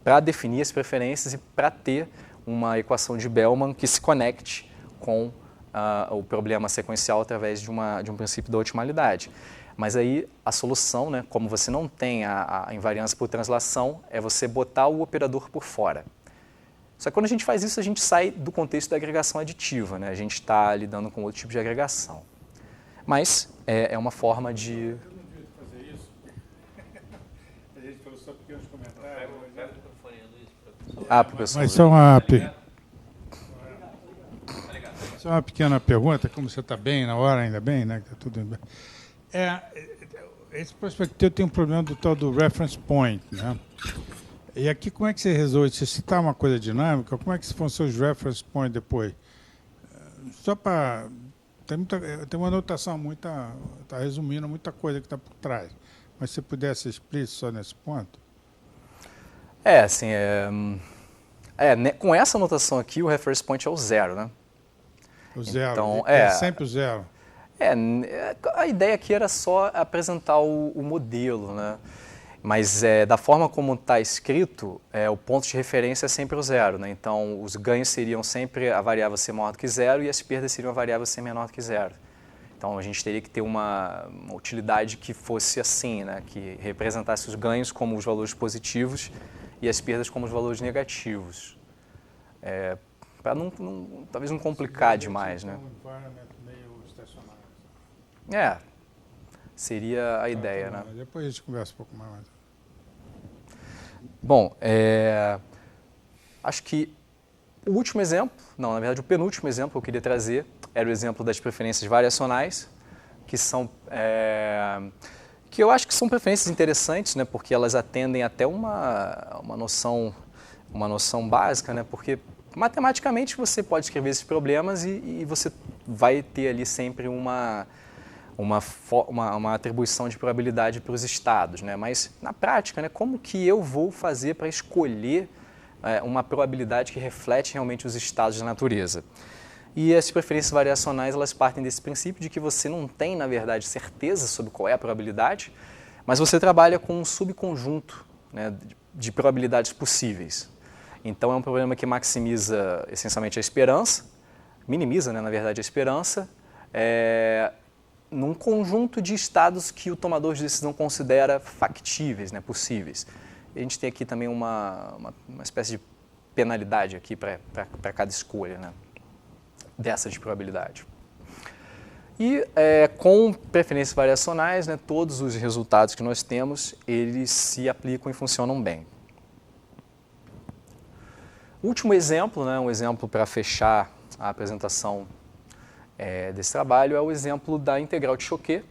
para definir as preferências e para ter uma equação de Bellman que se conecte com o problema sequencial através de um princípio da otimalidade. Mas aí a solução, né, como você não tem a invariância por translação, é você botar o operador por fora. Só que quando a gente faz isso, a gente sai do contexto da agregação aditiva, né? A gente está lidando com outro tipo de agregação. Mas é uma forma de... Eu não devia fazer isso. A gente falou só pequenos comentários. Pega o microfone, Luiz. professor. Mas só uma pequena pergunta, como você está bem na hora, ainda bem, né? Tá tudo bem. Esse prospector tem um problema do tal do reference point, né? E aqui, como é que você resolve? Se citar uma coisa dinâmica, como é que funciona os reference points depois? Só para... Tem uma anotação, está resumindo muita coisa que está por trás. Mas se pudesse ser explícito só nesse ponto? Assim, com essa anotação aqui, o reference point é o zero, né? O zero, então, é sempre o zero. A ideia aqui era só apresentar o modelo, né? Mas da forma como está escrito, o ponto de referência é sempre o zero, né? Então, os ganhos seriam sempre a variável ser maior do que zero e as perdas seriam a variável ser menor do que zero. Então, a gente teria que ter uma utilidade que fosse assim, né? Que representasse os ganhos como os valores positivos e as perdas como os valores negativos. Para talvez não complicar demais, né? Um environment meio estacionário. Seria a ideia, né? Depois a gente conversa um pouco mais. Bom, acho que o último exemplo, na verdade o penúltimo exemplo que eu queria trazer era o exemplo das preferências variacionais, que são, que eu acho que são preferências interessantes, né? Porque elas atendem até uma noção básica, né? Porque matematicamente você pode escrever esses problemas e você vai ter ali sempre uma atribuição de probabilidade para os estados, né? Mas na prática, né, como que eu vou fazer para escolher uma probabilidade que reflete realmente os estados da natureza? E as preferências variacionais elas partem desse princípio de que você não tem, na verdade, certeza sobre qual é a probabilidade, mas você trabalha com um subconjunto, né, de probabilidades possíveis. Então é um problema que maximiza essencialmente a esperança, minimiza, né, na verdade, a esperança, num conjunto de estados que o tomador de decisão considera factíveis, né, possíveis. E a gente tem aqui também uma espécie de penalidade aqui para cada escolha, né, dessa de probabilidade. E com preferências variacionais, né, todos os resultados que nós temos, eles se aplicam e funcionam bem. O último exemplo, né, um exemplo para fechar a apresentação desse trabalho é o exemplo da integral de Choquet,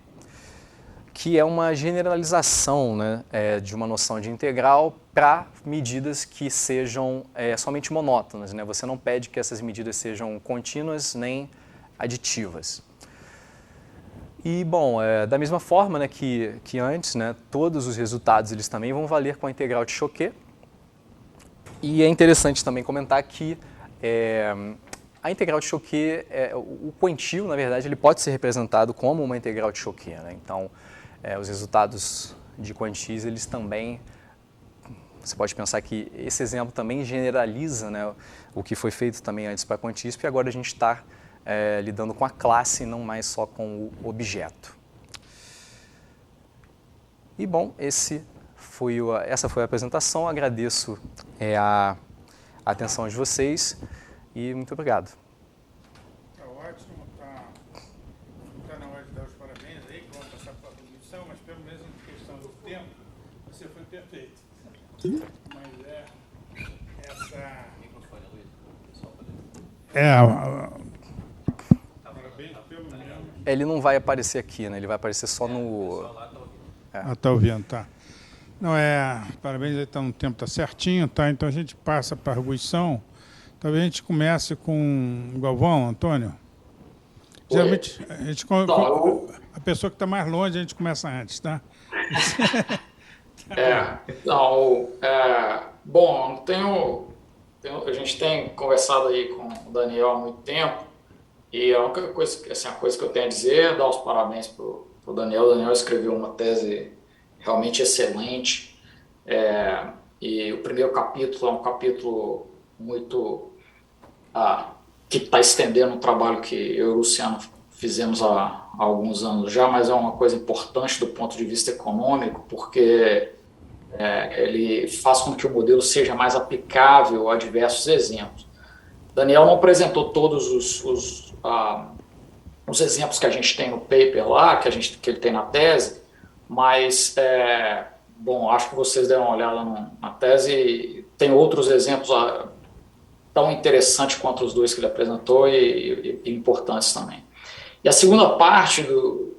que é uma generalização, né, de uma noção de integral para medidas que sejam somente monótonas, né? Você não pede que essas medidas sejam contínuas nem aditivas. E, bom, da mesma forma, né, que antes, né, todos os resultados eles também vão valer com a integral de Choquet. E é interessante também comentar que a integral de Choquet, o quantio, na verdade, ele pode ser representado como uma integral de Choquet, né? Então, os resultados de quantis, eles também, você pode pensar que esse exemplo também generaliza, né, o que foi feito também antes para quantis, porque agora a gente está lidando com a classe e não mais só com o objeto. E bom, essa foi a apresentação. Agradeço a atenção de vocês e muito obrigado. Está ótimo, está na hora de dar os parabéns aí, que vamos passar para a produção, mas pelo menos em questão do tempo, você foi perfeito. Mas essa... Microfone, Luiz, o pessoal parabéns pelo menos... Ele não vai aparecer aqui, né? Ele vai aparecer só no... Está ouvindo, tá. Não, parabéns, aí tá no tempo, tá certinho, tá? Então a gente passa para a arguição. Talvez a gente comece com o Galvão, Antônio. Geralmente, a pessoa que está mais longe, a gente começa antes, tá? Bom, a gente tem conversado aí com o Daniel há muito tempo, e a única coisa, assim, a coisa que eu tenho a dizer é dar os parabéns para o Daniel. O Daniel escreveu uma tese realmente excelente, e o primeiro capítulo é um capítulo muito que está estendendo um trabalho que eu e o Luciano fizemos há alguns anos já, mas é uma coisa importante do ponto de vista econômico, porque ele faz com que o modelo seja mais aplicável a diversos exemplos. Daniel não apresentou todos os exemplos que a gente tem no paper lá, que ele tem na tese, mas, bom, acho que vocês deram uma olhada na tese e tem outros exemplos tão interessantes quanto os dois que ele apresentou e importantes também. E a segunda parte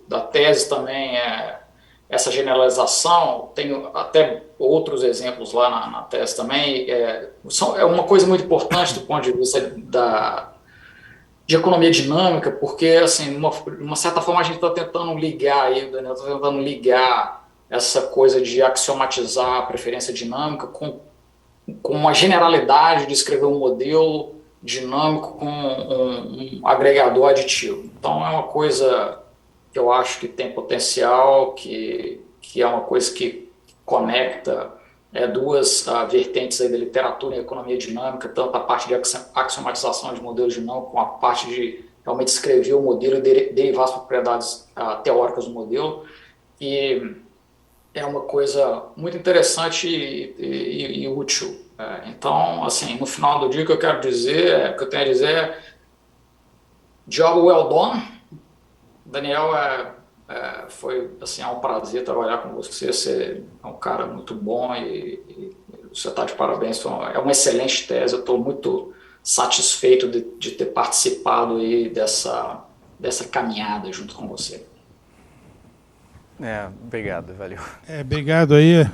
da tese também essa generalização, tem até outros exemplos lá na tese também, é uma coisa muito importante do ponto de vista de economia dinâmica, porque, assim, de uma certa forma, a gente está tentando ligar aí, o Daniel está tentando ligar essa coisa de axiomatizar a preferência dinâmica com uma generalidade de escrever um modelo dinâmico com um agregador aditivo. Então, é uma coisa que eu acho que tem potencial, que é uma coisa que conecta duas vertentes aí da literatura em economia dinâmica, tanto a parte de axiomatização de modelos dinâmicos, com a parte de realmente escrever o modelo e derivar as propriedades teóricas do modelo. E é uma coisa muito interessante e útil. Então, assim, no final do dia, o que eu quero dizer, o que eu tenho a dizer é job well done. Daniel, foi assim, um prazer trabalhar com você. Você é um cara muito bom e você está de parabéns. É uma excelente tese. Eu estou muito satisfeito de ter participado aí dessa caminhada junto com você. Obrigado, valeu. Obrigado aí,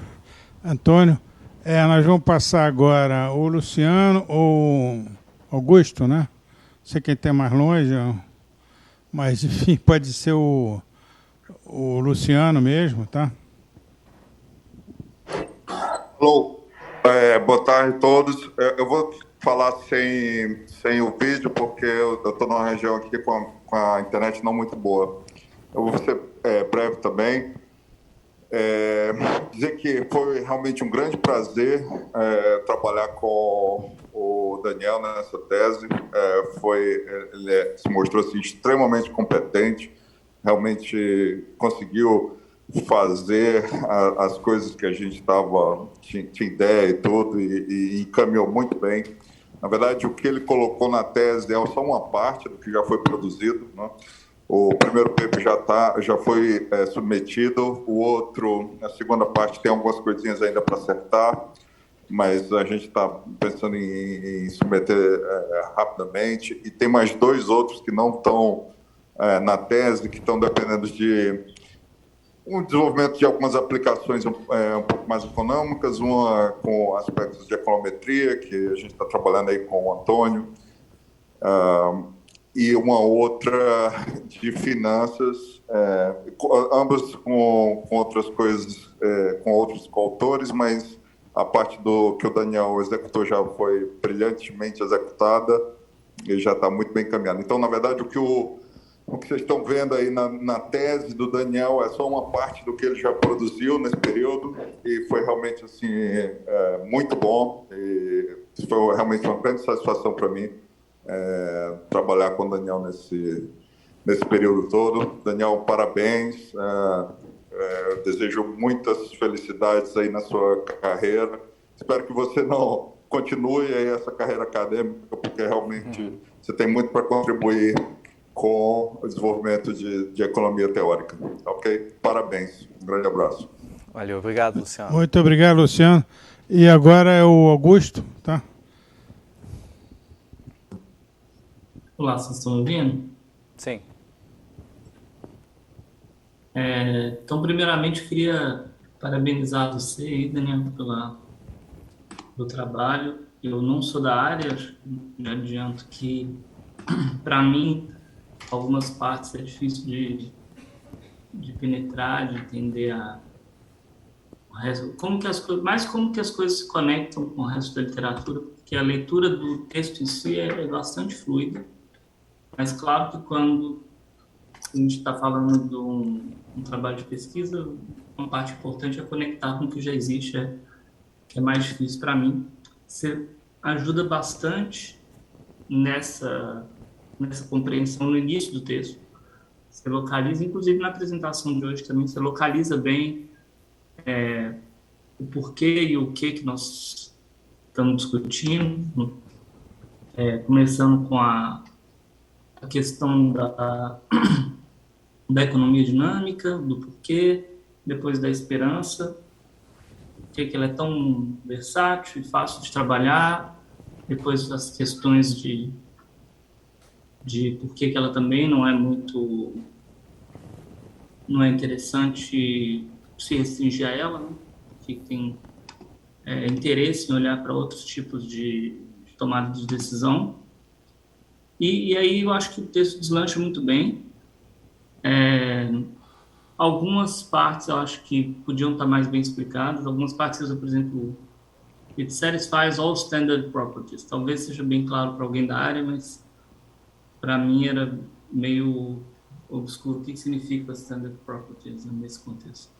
Antônio. Nós vamos passar agora o Luciano ou Augusto, né? Não sei quem tem mais longe, mas enfim, pode ser o Luciano mesmo, tá? Alô, boa tarde a todos. Eu vou falar sem o vídeo, porque eu estou numa região aqui com a internet não muito boa. Eu vou ser breve também. Dizer que foi realmente um grande prazer trabalhar com o Daniel nessa tese. Ele se mostrou assim, extremamente competente, realmente conseguiu fazer as coisas que a gente tinha ideia e tudo, e encaminhou muito bem. Na verdade, o que ele colocou na tese é só uma parte do que já foi produzido, né? O primeiro paper já foi submetido, o outro, a segunda parte, tem algumas coisinhas ainda para acertar, mas a gente está pensando em submeter rapidamente, e tem mais 2 outros que não estão na tese, que estão dependendo de um desenvolvimento de algumas aplicações um pouco mais econômicas, uma com aspectos de econometria, que a gente está trabalhando aí com o Antônio, e uma outra de finanças, ambas com outras coisas, com outros coautores, mas a parte do que o Daniel executou já foi brilhantemente executada e já está muito bem encaminhado. Então, na verdade, o que vocês estão vendo aí na tese do Daniel é só uma parte do que ele já produziu nesse período e foi realmente assim, muito bom. E foi realmente uma grande satisfação para mim trabalhar com o Daniel nesse período todo. Daniel, parabéns. Desejo muitas felicidades aí na sua carreira. Espero que você não continue aí essa carreira acadêmica, porque realmente você tem muito para contribuir com o desenvolvimento de economia teórica. Ok? Parabéns. Um grande abraço. Valeu, obrigado, Luciano. Muito obrigado, Luciano. E agora é o Augusto, tá? Olá, vocês estão ouvindo? Sim. Então, primeiramente, eu queria parabenizar você aí, Daniel, pelo trabalho. Eu não sou da área, já adianto que, para mim, algumas partes é difícil de penetrar, de entender o resto, como que as coisas se conectam com o resto da literatura, porque a leitura do texto em si é bastante fluida, mas claro que quando a gente está falando de um trabalho de pesquisa, uma parte importante é conectar com o que já existe, que é mais difícil para mim. Você ajuda bastante nessa compreensão no início do texto. Você localiza, inclusive na apresentação de hoje também, você localiza bem o porquê e o que nós estamos discutindo, começando com a questão da economia dinâmica, do porquê, depois da esperança, porque que ela é tão versátil e fácil de trabalhar, depois as questões de por que ela também não é interessante se restringir a ela, né? Que tem interesse em olhar para outros tipos de tomada de decisão. E aí eu acho que o texto deslancha muito bem. Algumas partes eu acho que podiam estar mais bem explicadas. Algumas partes, por exemplo, it satisfies all standard properties. Talvez seja bem claro para alguém da área, mas para mim era meio obscuro o que significa standard properties nesse contexto.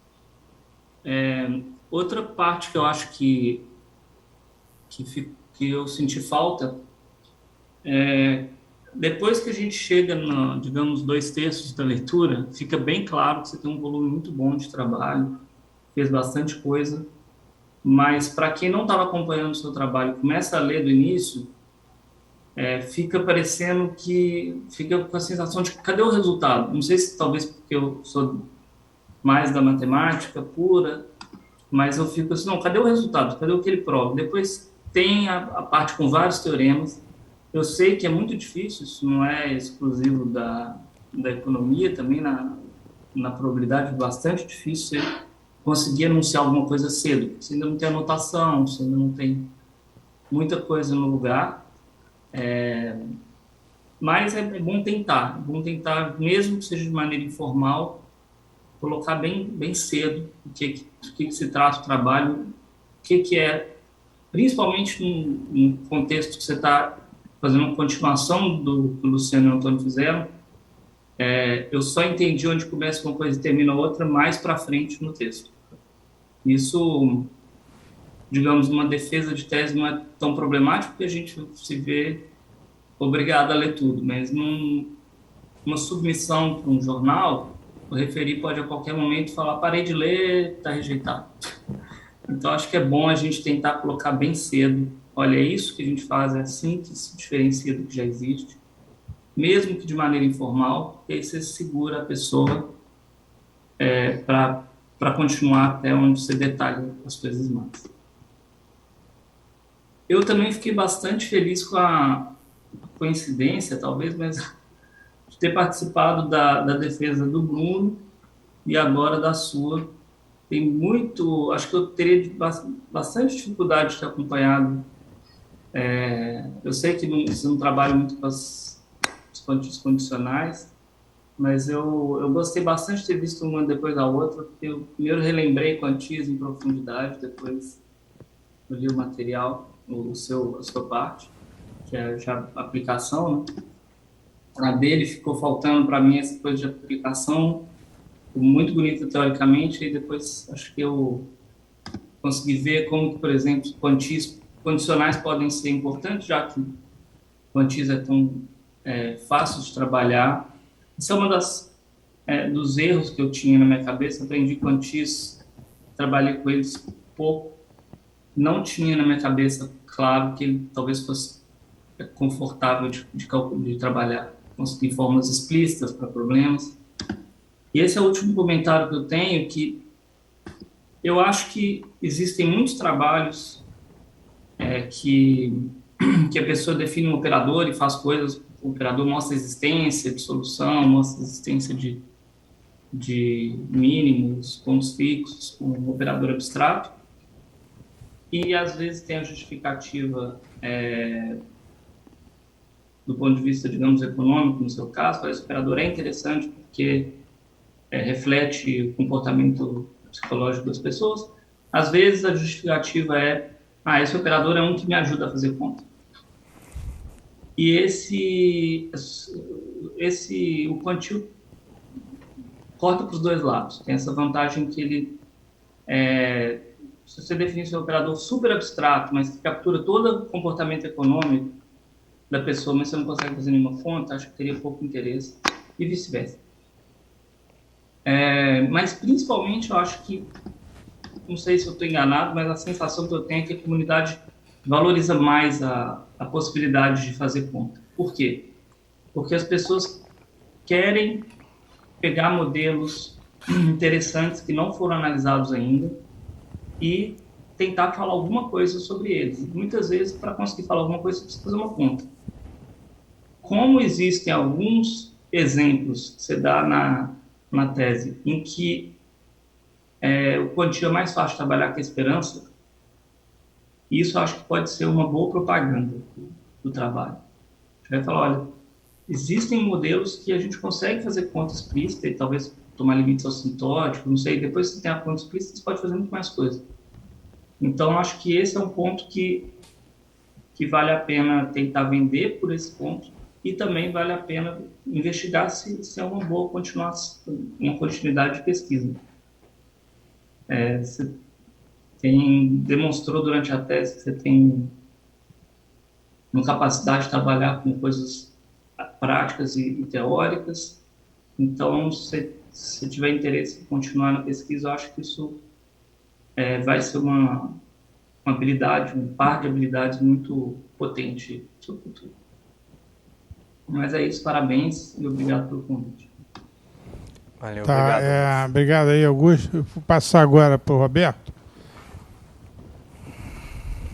Outra parte que eu acho que eu senti falta depois que a gente chega, digamos, 2/3 da leitura, fica bem claro que você tem um volume muito bom de trabalho, fez bastante coisa, mas para quem não estava acompanhando o seu trabalho, começa a ler do início, fica parecendo fica com a sensação de cadê o resultado? Não sei se talvez porque eu sou mais da matemática pura, mas eu fico assim, não, cadê o resultado? Cadê o que ele prova? Depois tem a parte com vários teoremas. Eu sei que é muito difícil, isso não é exclusivo da economia, também na probabilidade é bastante difícil você conseguir anunciar alguma coisa cedo. Você ainda não tem anotação, você ainda não tem muita coisa no lugar. Mas é bom tentar, mesmo que seja de maneira informal, colocar bem cedo o que se trata o trabalho, o que é, principalmente num contexto que você está fazendo uma continuação do que o Luciano e o Antônio fizeram. Eu só entendi onde começa uma coisa e termina outra mais para frente no texto. Isso, digamos, uma defesa de tese não é tão problemático, porque a gente se vê obrigado a ler tudo, mas numa submissão para um jornal, o referi pode a qualquer momento falar, parei de ler, está rejeitado. Então, acho que é bom a gente tentar colocar bem cedo, olha, é isso que a gente faz, é assim que se diferencia do que já existe, mesmo que de maneira informal, e aí você segura a pessoa para continuar até onde você detalha as coisas mais. Eu também fiquei bastante feliz com a coincidência, talvez, mas de ter participado da defesa do Bruno e agora da sua. Tem muito, acho que eu teria bastante dificuldade de ter acompanhado. Eu sei que você não trabalha muito com as quantias condicionais, mas eu gostei bastante de ter visto uma depois da outra, porque eu primeiro relembrei quantias em profundidade, depois eu li o material, a sua parte, que é já a aplicação, né? A dele ficou faltando para mim essa coisa de aplicação, muito bonita teoricamente, e depois acho que eu consegui ver como que, por exemplo, condicionais podem ser importantes, já que quantis é tão fácil de trabalhar. Isso é uma dos erros que eu tinha na minha cabeça. Aprendi quantis, trabalhei com eles pouco, não tinha na minha cabeça claro que ele talvez fosse confortável de trabalhar, conseguir formas explícitas para problemas. E esse é o último comentário que eu tenho, que eu acho que existem muitos trabalhos que a pessoa define um operador e faz coisas, o operador mostra a existência de solução, mostra a existência de mínimos, pontos fixos, um operador abstrato, e às vezes tem a justificativa do ponto de vista, digamos, econômico, no seu caso, esse operador é interessante porque reflete o comportamento psicológico das pessoas. Às vezes a justificativa esse operador é um que me ajuda a fazer conta. E o quantil corta para os dois lados. Tem essa vantagem que ele, se você definir seu operador super abstrato, mas que captura todo o comportamento econômico da pessoa, mas você não consegue fazer nenhuma conta, acho que teria pouco interesse, e vice-versa. Mas principalmente eu acho que, não sei se eu estou enganado, mas a sensação que eu tenho é que a comunidade valoriza mais a possibilidade de fazer conta. Por quê? Porque as pessoas querem pegar modelos interessantes que não foram analisados ainda e tentar falar alguma coisa sobre eles. E muitas vezes, para conseguir falar alguma coisa, você precisa fazer uma conta. Como existem alguns exemplos que você dá na tese em que o quantia é mais fácil de trabalhar que a esperança, isso eu acho que pode ser uma boa propaganda do trabalho. Você vai falar, olha, existem modelos que a gente consegue fazer conta explícita e talvez tomar limites assintóticos, não sei, depois que você tem a conta explícita, você pode fazer muito mais coisa. Então, eu acho que esse é um ponto que vale a pena tentar vender por esse ponto e também vale a pena investigar se é uma boa uma continuidade de pesquisa. Você demonstrou durante a tese que você tem uma capacidade de trabalhar com coisas práticas e teóricas. Então, se tiver interesse em continuar na pesquisa, eu acho que isso vai ser uma habilidade, um par de habilidades muito potente no seu futuro. Mas é isso, parabéns e obrigado pelo convite. Valeu, Tá, obrigado. obrigado aí, Augusto. Eu vou passar agora para o Roberto.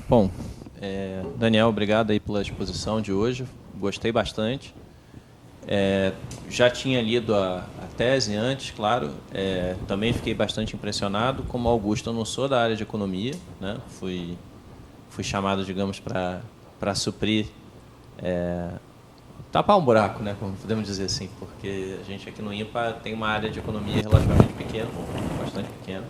Bom, Daniel, obrigado aí pela exposição de hoje. Gostei bastante. Já tinha lido a tese antes, claro. Também fiquei bastante impressionado. Como Augusto, eu não sou da área de economia, né? Fui chamado, digamos, para suprir, tapar um buraco, né? Como podemos dizer assim, porque a gente aqui no IMPA tem uma área de economia relativamente pequena, bastante pequena.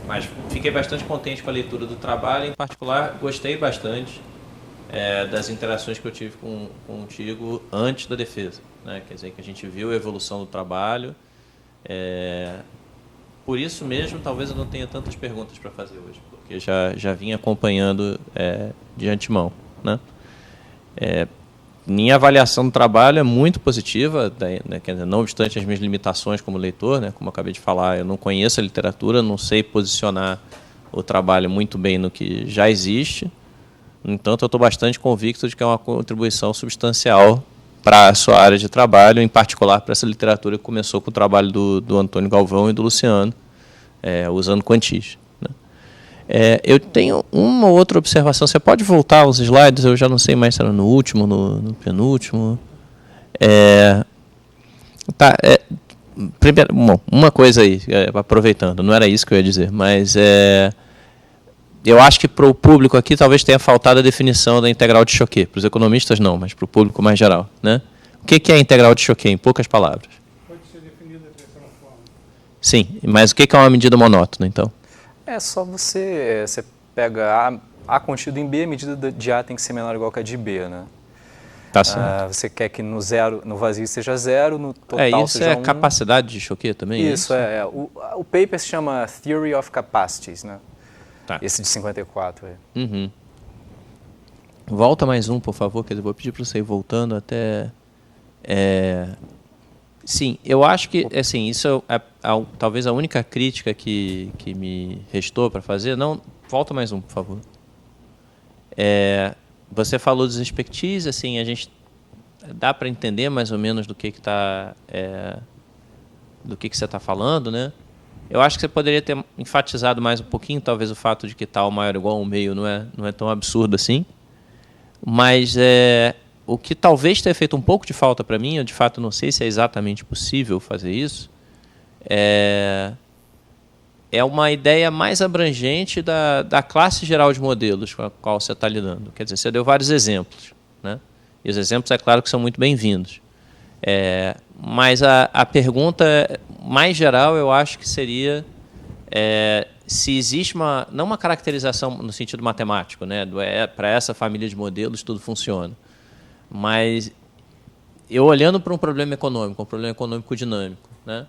Mas fiquei bastante contente com a leitura do trabalho. Em particular, gostei bastante das interações que eu tive contigo antes da defesa, né? Quer dizer, que a gente viu a evolução do trabalho. Por isso mesmo, talvez eu não tenha tantas perguntas para fazer hoje, porque já vim acompanhando de antemão, né? Minha avaliação do trabalho é muito positiva, né? Quer dizer, não obstante as minhas limitações como leitor, né? Como eu acabei de falar, eu não conheço a literatura, não sei posicionar o trabalho muito bem no que já existe. No entanto, eu estou bastante convicto de que é uma contribuição substancial para a sua área de trabalho, em particular para essa literatura que começou com o trabalho do Antônio Galvão e do Luciano, usando quantis. Eu tenho uma outra observação. Você pode voltar aos slides? Eu já não sei mais se era no último, no penúltimo. Primeiro, uma coisa aí, aproveitando, não era isso que eu ia dizer, mas eu acho que para o público aqui talvez tenha faltado a definição da integral de Choquet. Para os economistas não, mas para o público mais geral, né? O que é a integral de Choquet, em poucas palavras? Pode ser definida dessa forma. Sim, mas o que é uma medida monótona, então? É só você pega A contido em B, a medida de A tem que ser menor ou igual que a de B, né? Tá certo. Você quer que no vazio seja 0, no total Isso seja é 1. capacidade de Choquet também? Isso. O paper se chama Theory of Capacities, né? Tá. Esse de 54. Uhum. Volta mais um, por favor, que eu vou pedir para você ir voltando até... Sim, eu acho que assim, isso é talvez a única crítica que me restou para fazer. Não, volta mais um, por favor. Você falou dos expertise, assim, a gente dá para entender mais ou menos do que você está falando, né? Eu acho que você poderia ter enfatizado mais um pouquinho, talvez o fato de que tal maior ou igual a 1/2 não é tão absurdo assim. Mas o que talvez tenha feito um pouco de falta para mim, eu de fato não sei se é exatamente possível fazer isso, é uma ideia mais abrangente da classe geral de modelos com a qual você está lidando. Quer dizer, você deu vários exemplos, né? E os exemplos, é claro, que são muito bem-vindos. Mas a pergunta mais geral, eu acho que seria se existe não uma caracterização no sentido matemático, né? Para essa família de modelos tudo funciona. Mas eu olhando para um problema econômico dinâmico, né?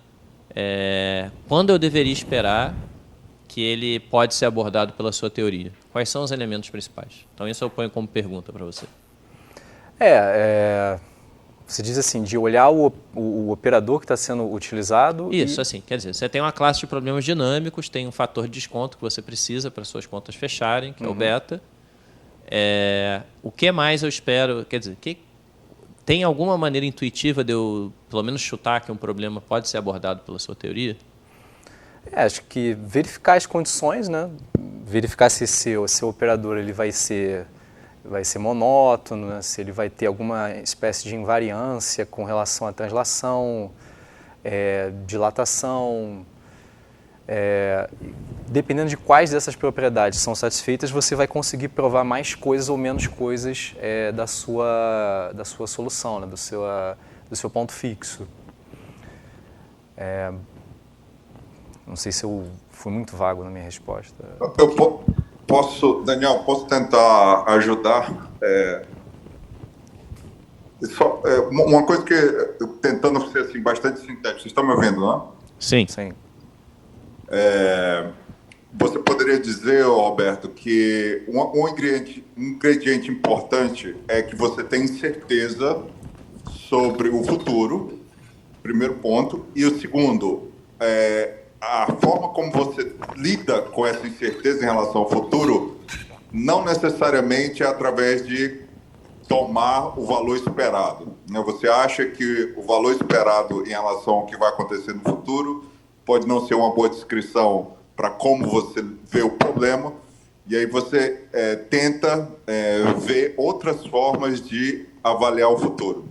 Quando eu deveria esperar que ele pode ser abordado pela sua teoria? Quais são os elementos principais? Então, isso eu ponho como pergunta para você. Você diz assim, de olhar o operador que está sendo utilizado... Isso, assim, quer dizer, você tem uma classe de problemas dinâmicos, tem um fator de desconto que você precisa para suas contas fecharem, que é o beta. O que mais eu espero? Quer dizer, tem alguma maneira intuitiva de eu, pelo menos, chutar que um problema pode ser abordado pela sua teoria? Acho que verificar as condições, né? Verificar se seu operador ele vai ser monótono, né? Se ele vai ter alguma espécie de invariância com relação à translação, dilatação. Dependendo de quais dessas propriedades são satisfeitas, você vai conseguir provar mais coisas ou menos coisas da sua solução, né? do seu ponto fixo. Não sei se eu fui muito vago na minha resposta. Daniel, posso tentar ajudar? Uma coisa que, tentando ser assim, bastante sintético, vocês estão me ouvindo, não? Sim. Sim. Você poderia dizer, Alberto, que um ingrediente importante é que você tem certeza sobre o futuro, primeiro ponto, e o segundo, a forma como você lida com essa incerteza em relação ao futuro não necessariamente é através de tomar o valor esperado, né? Você acha que o valor esperado em relação ao que vai acontecer no futuro pode não ser uma boa descrição para como você vê o problema, e aí você tenta ver outras formas de avaliar o futuro.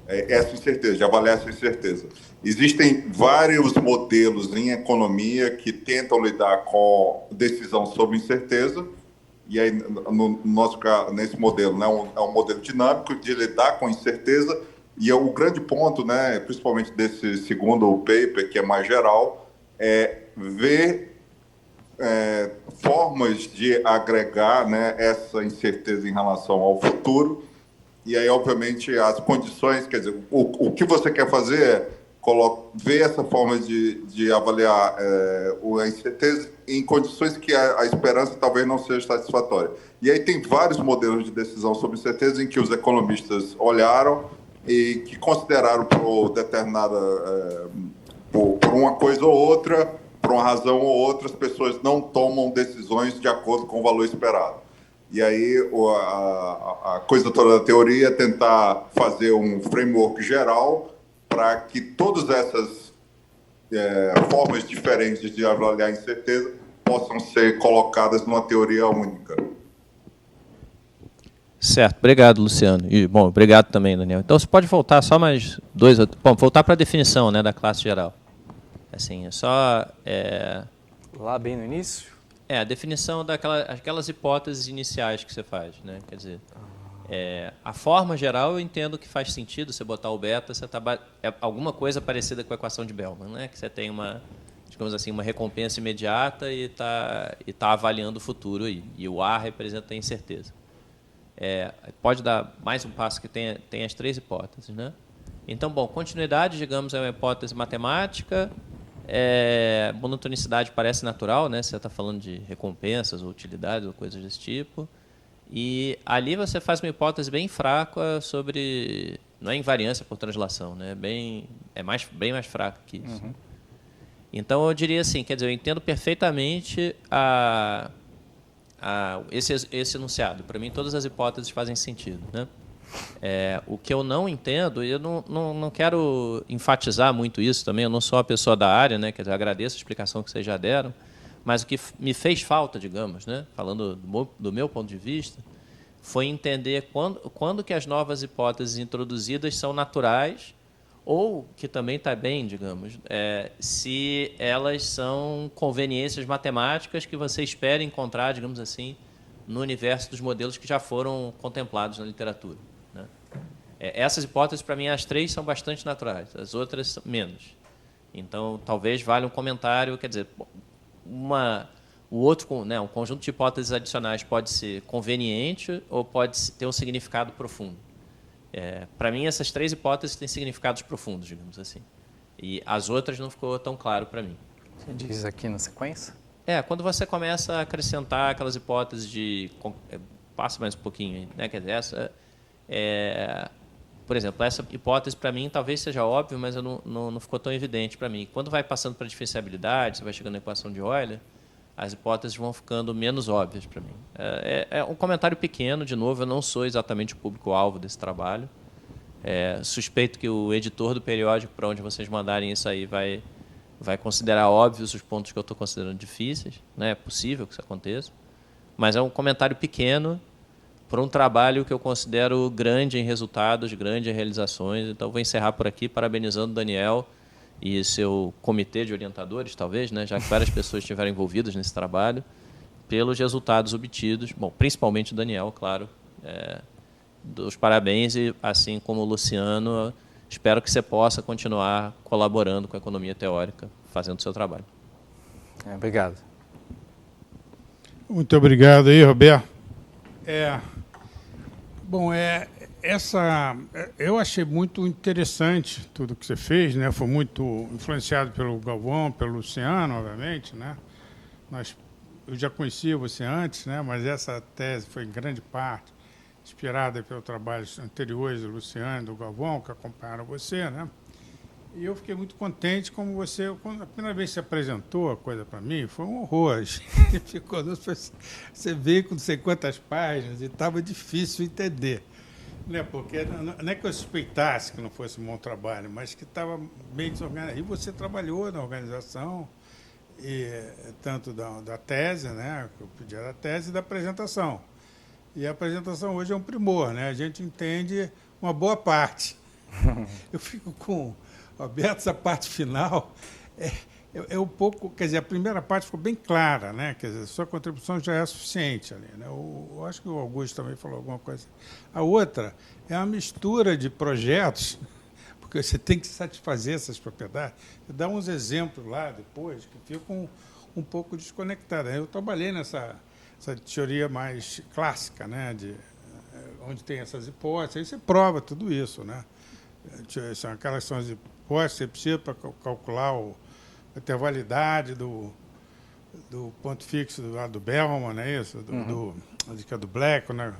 Essa incerteza, de avaliar essa incerteza. Existem vários modelos em economia que tentam lidar com decisão sobre incerteza, e aí, no nosso caso, nesse modelo, né, é um modelo dinâmico de lidar com incerteza, e o grande ponto, né, principalmente desse segundo paper, que é mais geral, é ver formas de agregar, né, essa incerteza em relação ao futuro. E aí, obviamente, as condições, quer dizer, o que você quer fazer é ver essa forma de avaliar a incerteza em condições que a esperança talvez não seja satisfatória. E aí tem vários modelos de decisão sobre incerteza em que os economistas olharam e que consideraram por determinada, por uma coisa ou outra, por uma razão ou outra, as pessoas não tomam decisões de acordo com o valor esperado. E aí a coisa toda da teoria é tentar fazer um framework geral para que todas essas formas diferentes de avaliar a incerteza possam ser colocadas numa teoria única. Certo, obrigado, Luciano. E, bom, obrigado também, Daniel. Então, você pode voltar só mais dois... Bom, voltar para a definição, né, da classe geral. Assim, é só... Lá bem no início? A definição daquelas hipóteses iniciais que você faz, né? Quer dizer, a forma geral eu entendo que faz sentido você botar o beta, você alguma coisa parecida com a equação de Bellman, né? Que você tem uma digamos assim, uma recompensa imediata e tá avaliando o futuro aí. E o A representa a incerteza. Pode dar mais um passo que tem as 3 hipóteses, né? Então, bom, continuidade, digamos, é uma hipótese matemática. Monotonicidade parece natural, né? Você está falando de recompensas ou utilidades ou coisas desse tipo. E ali você faz uma hipótese bem fraca sobre... Não é invariância por translação, né? Bem mais fraca que isso. Uhum. Então, eu diria assim, quer dizer, eu entendo perfeitamente esse enunciado. Para mim, todas as hipóteses fazem sentido, né? O que eu não entendo, e eu não quero enfatizar muito isso também, eu não sou a pessoa da área, né? Quer dizer, eu agradeço a explicação que vocês já deram, mas o que me fez falta, digamos, né? Falando do meu ponto de vista, foi entender quando que as novas hipóteses introduzidas são naturais ou, que também está bem, digamos, se elas são conveniências matemáticas que você espera encontrar, digamos assim, no universo dos modelos que já foram contemplados na literatura, né? Essas hipóteses, para mim, as 3 são bastante naturais, as outras menos. Então, talvez valha um comentário, quer dizer, um conjunto de hipóteses adicionais pode ser conveniente ou pode ter um significado profundo. Para mim, essas 3 hipóteses têm significados profundos, digamos assim. E as outras não ficou tão claro para mim. Você diz aqui na sequência? Quando você começa a acrescentar aquelas hipóteses de... Passa mais um pouquinho aí, né? Quer dizer, por exemplo, essa hipótese para mim talvez seja óbvia, mas não ficou tão evidente para mim. Quando vai passando para a diferenciabilidade, você vai chegando na equação de Euler, as hipóteses vão ficando menos óbvias para mim. É um comentário pequeno, de novo, eu não sou exatamente o público-alvo desse trabalho. Suspeito que o editor do periódico, para onde vocês mandarem isso aí, vai considerar óbvios os pontos que eu estou considerando difíceis, né? É possível que isso aconteça, mas é um comentário pequeno para um trabalho que eu considero grande em resultados, grande em realizações. Então, vou encerrar por aqui, parabenizando o Daniel e seu comitê de orientadores, talvez, né? Já que várias pessoas estiveram envolvidas nesse trabalho, pelos resultados obtidos. Bom, principalmente o Daniel, claro. Dos parabéns e, assim como o Luciano, espero que você possa continuar colaborando com a economia teórica, fazendo o seu trabalho. Obrigado. Muito obrigado aí, Roberto. Eu achei muito interessante tudo que você fez, né? Foi muito influenciado pelo Galvão, pelo Luciano, obviamente, né? Eu já conhecia você antes, né? Mas essa tese foi em grande parte inspirada pelos trabalhos anteriores do Luciano e do Galvão, que acompanharam você, né? E eu fiquei muito contente como você, quando a primeira vez que você apresentou a coisa para mim, foi um horror. Você veio com não sei quantas páginas e estava difícil entender. Né? Porque não é que eu suspeitasse que não fosse um bom trabalho, mas que estava bem desorganizado. E você trabalhou na organização, tanto da tese, né? Que eu pedi da tese, e da apresentação. E a apresentação hoje é um primor, né? A gente entende uma boa parte. Eu fico com... Roberto, essa parte final é um pouco... Quer dizer, a primeira parte ficou bem clara, né? Quer dizer, sua contribuição já é suficiente ali, né? Eu acho que o Augusto também falou alguma coisa. A outra é uma mistura de projetos, porque você tem que satisfazer essas propriedades. Dá uns exemplos lá depois que ficam um pouco desconectados. Eu trabalhei nessa teoria mais clássica, né? Onde tem essas hipóteses, aí você prova tudo isso, né? Aquelas são as hipóteses que você precisa para calcular a intervalidade do ponto fixo do Bellman, não é isso? Do Black, né?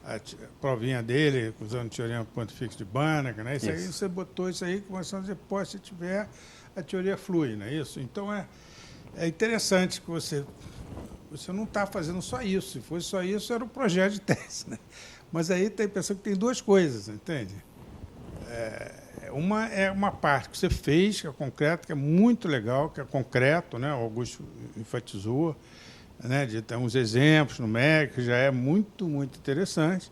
A provinha dele, usando o teorema do ponto fixo de Banach, né? Isso aí você botou isso aí, que são as hipóteses, se tiver, a teoria flui, não é isso? Então, é interessante que você não está fazendo só isso. Se fosse só isso, era um projeto de tese, né? Mas aí tem a impressão que tem 2 coisas, entende? Uma é uma parte que você fez, que é concreto, que é muito legal, que é concreto, né? O Augusto enfatizou, né? De ter uns exemplos numéricos, que já é muito, muito interessante.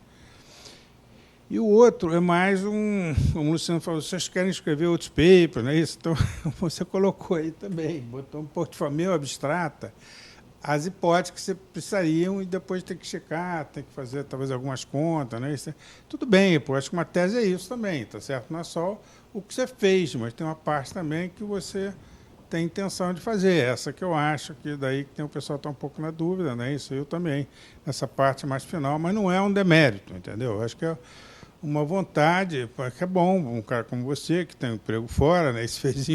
E o outro é mais como o Luciano falou, vocês querem escrever outros papers, não é isso? Então, você colocou aí também, botou um portfólio meio abstrata, as hipóteses que você precisariam e depois tem que checar, tem que fazer talvez algumas contas, né? Isso, tudo bem, pô, acho que uma tese é isso também, tá certo? Não é só o que você fez, mas tem uma parte também que você tem intenção de fazer. Essa que eu acho que daí que tem o pessoal está um pouco na dúvida, né? Isso eu também, nessa parte mais final, mas não é um demérito, entendeu? Eu acho que é uma vontade, que é bom um cara como você, que tem um emprego fora, né? Isso fez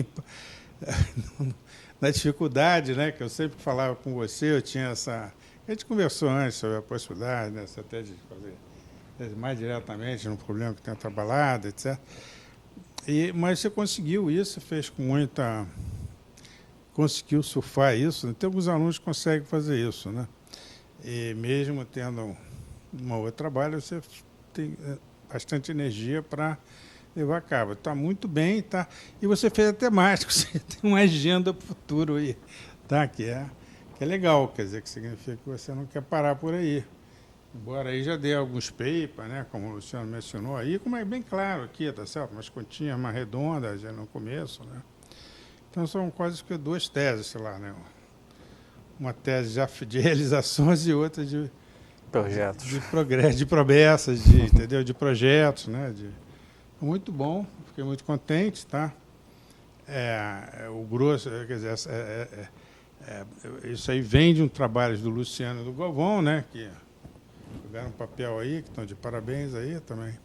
na dificuldade, né? Que eu sempre falava com você, eu tinha essa... A gente conversou antes sobre a possibilidade, né? Até de fazer mais diretamente no problema que tem trabalhado, etc. Mas você conseguiu isso, fez com muita... Conseguiu surfar isso. Né? Tem alguns alunos que conseguem fazer isso, né? E mesmo tendo um outro trabalho, você tem bastante energia para levar a cabo. Está muito bem, tá? E você fez a temática, você tem uma agenda para o futuro aí, tá? Que é legal, quer dizer, que significa que você não quer parar por aí. Embora aí já dê alguns papers, né? Como o Luciano mencionou aí, como é bem claro aqui, tá certo? Umas continhas mais redondas já no começo, né? Então são quase que 2 teses, sei lá, né? Uma tese já de realizações e outra de Projetos. de progresso, de promessas, entendeu? De projetos, né? Muito bom, fiquei muito contente, tá? O grosso, quer dizer, isso aí vem de um trabalho do Luciano e do Galvão, né? Que jogaram um papel aí, que estão de parabéns aí também.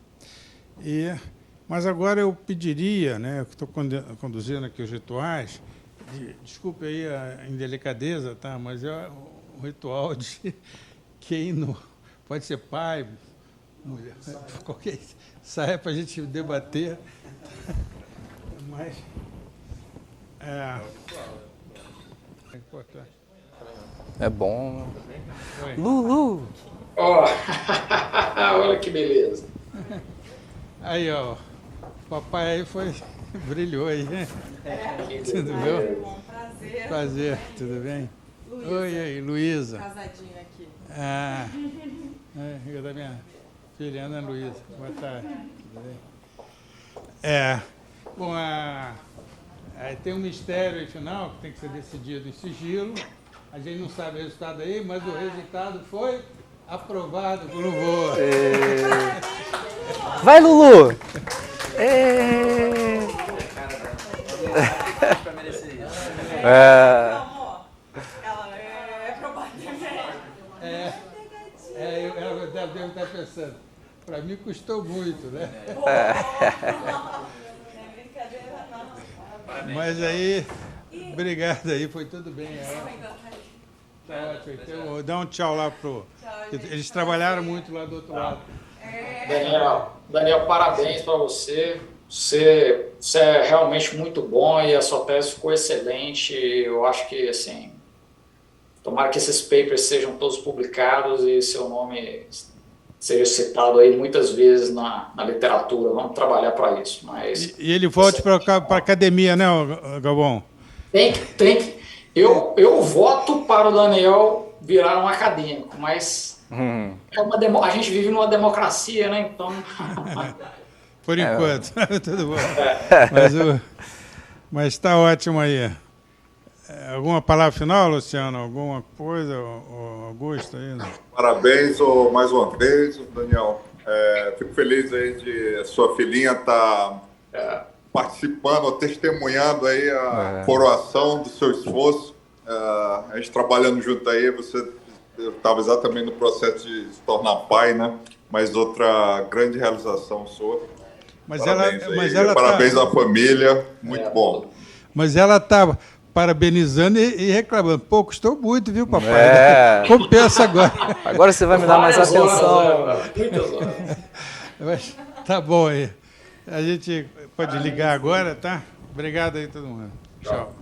Mas agora eu pediria, né? Eu estou conduzindo aqui os rituais. Desculpe aí a indelicadeza, tá? Mas é um ritual de quem não... Pode ser pai, mulher, qualquer... Saia para a gente debater. Mas... É importante. É bom. Oi. Lulu! Ó, olha que beleza. Aí, ó. O papai aí brilhou aí, né? Tudo bem? Prazer, tudo bem? Luísa. Oi, aí, Luísa. Casadinha aqui. Eu da minha filha, Ana Luísa. Boa tarde. Tudo bem? Bom, tem um mistério aí final que tem que ser decidido em sigilo. A gente não sabe o resultado aí, mas o resultado foi aprovado por louvor. Vai, Lulu! Amor, ela é aprovada também. Ela deve estar pensando, para mim custou muito, né? Não é brincadeira, não. Mas aí, obrigado aí, foi tudo bem. Tá ótimo. Então, dá um tchau lá pro... Eles trabalharam muito lá do outro lado. Daniel, parabéns para você. Você é realmente muito bom e a sua tese ficou excelente. Eu acho que, assim, tomara que esses papers sejam todos publicados e seu nome seja citado aí muitas vezes na literatura. Vamos trabalhar para isso. Mas E ele volte para a academia, né, Galvão? Tem que. Eu voto para o Daniel virar um acadêmico, mas a gente vive numa democracia, né? Então. Por enquanto, tudo bom. Mas está ótimo aí. Alguma palavra final, Luciano? Alguma coisa, Augusto? Aí, né? Parabéns mais uma vez, Daniel. Fico feliz aí de sua filhinha estar participando, testemunhando aí a coroação do seu esforço. A gente trabalhando junto aí, você estava exatamente no processo de se tornar pai, né? Mas outra grande realização sua. Parabéns à família, muito bom. Mas ela está parabenizando e reclamando. Pô, custou muito, viu, papai? Compensa agora. Agora você vai me dar mais atenção. Muitas horas. Mas tá bom aí. A gente pode ligar agora, tá? Obrigado aí, todo mundo. Tchau.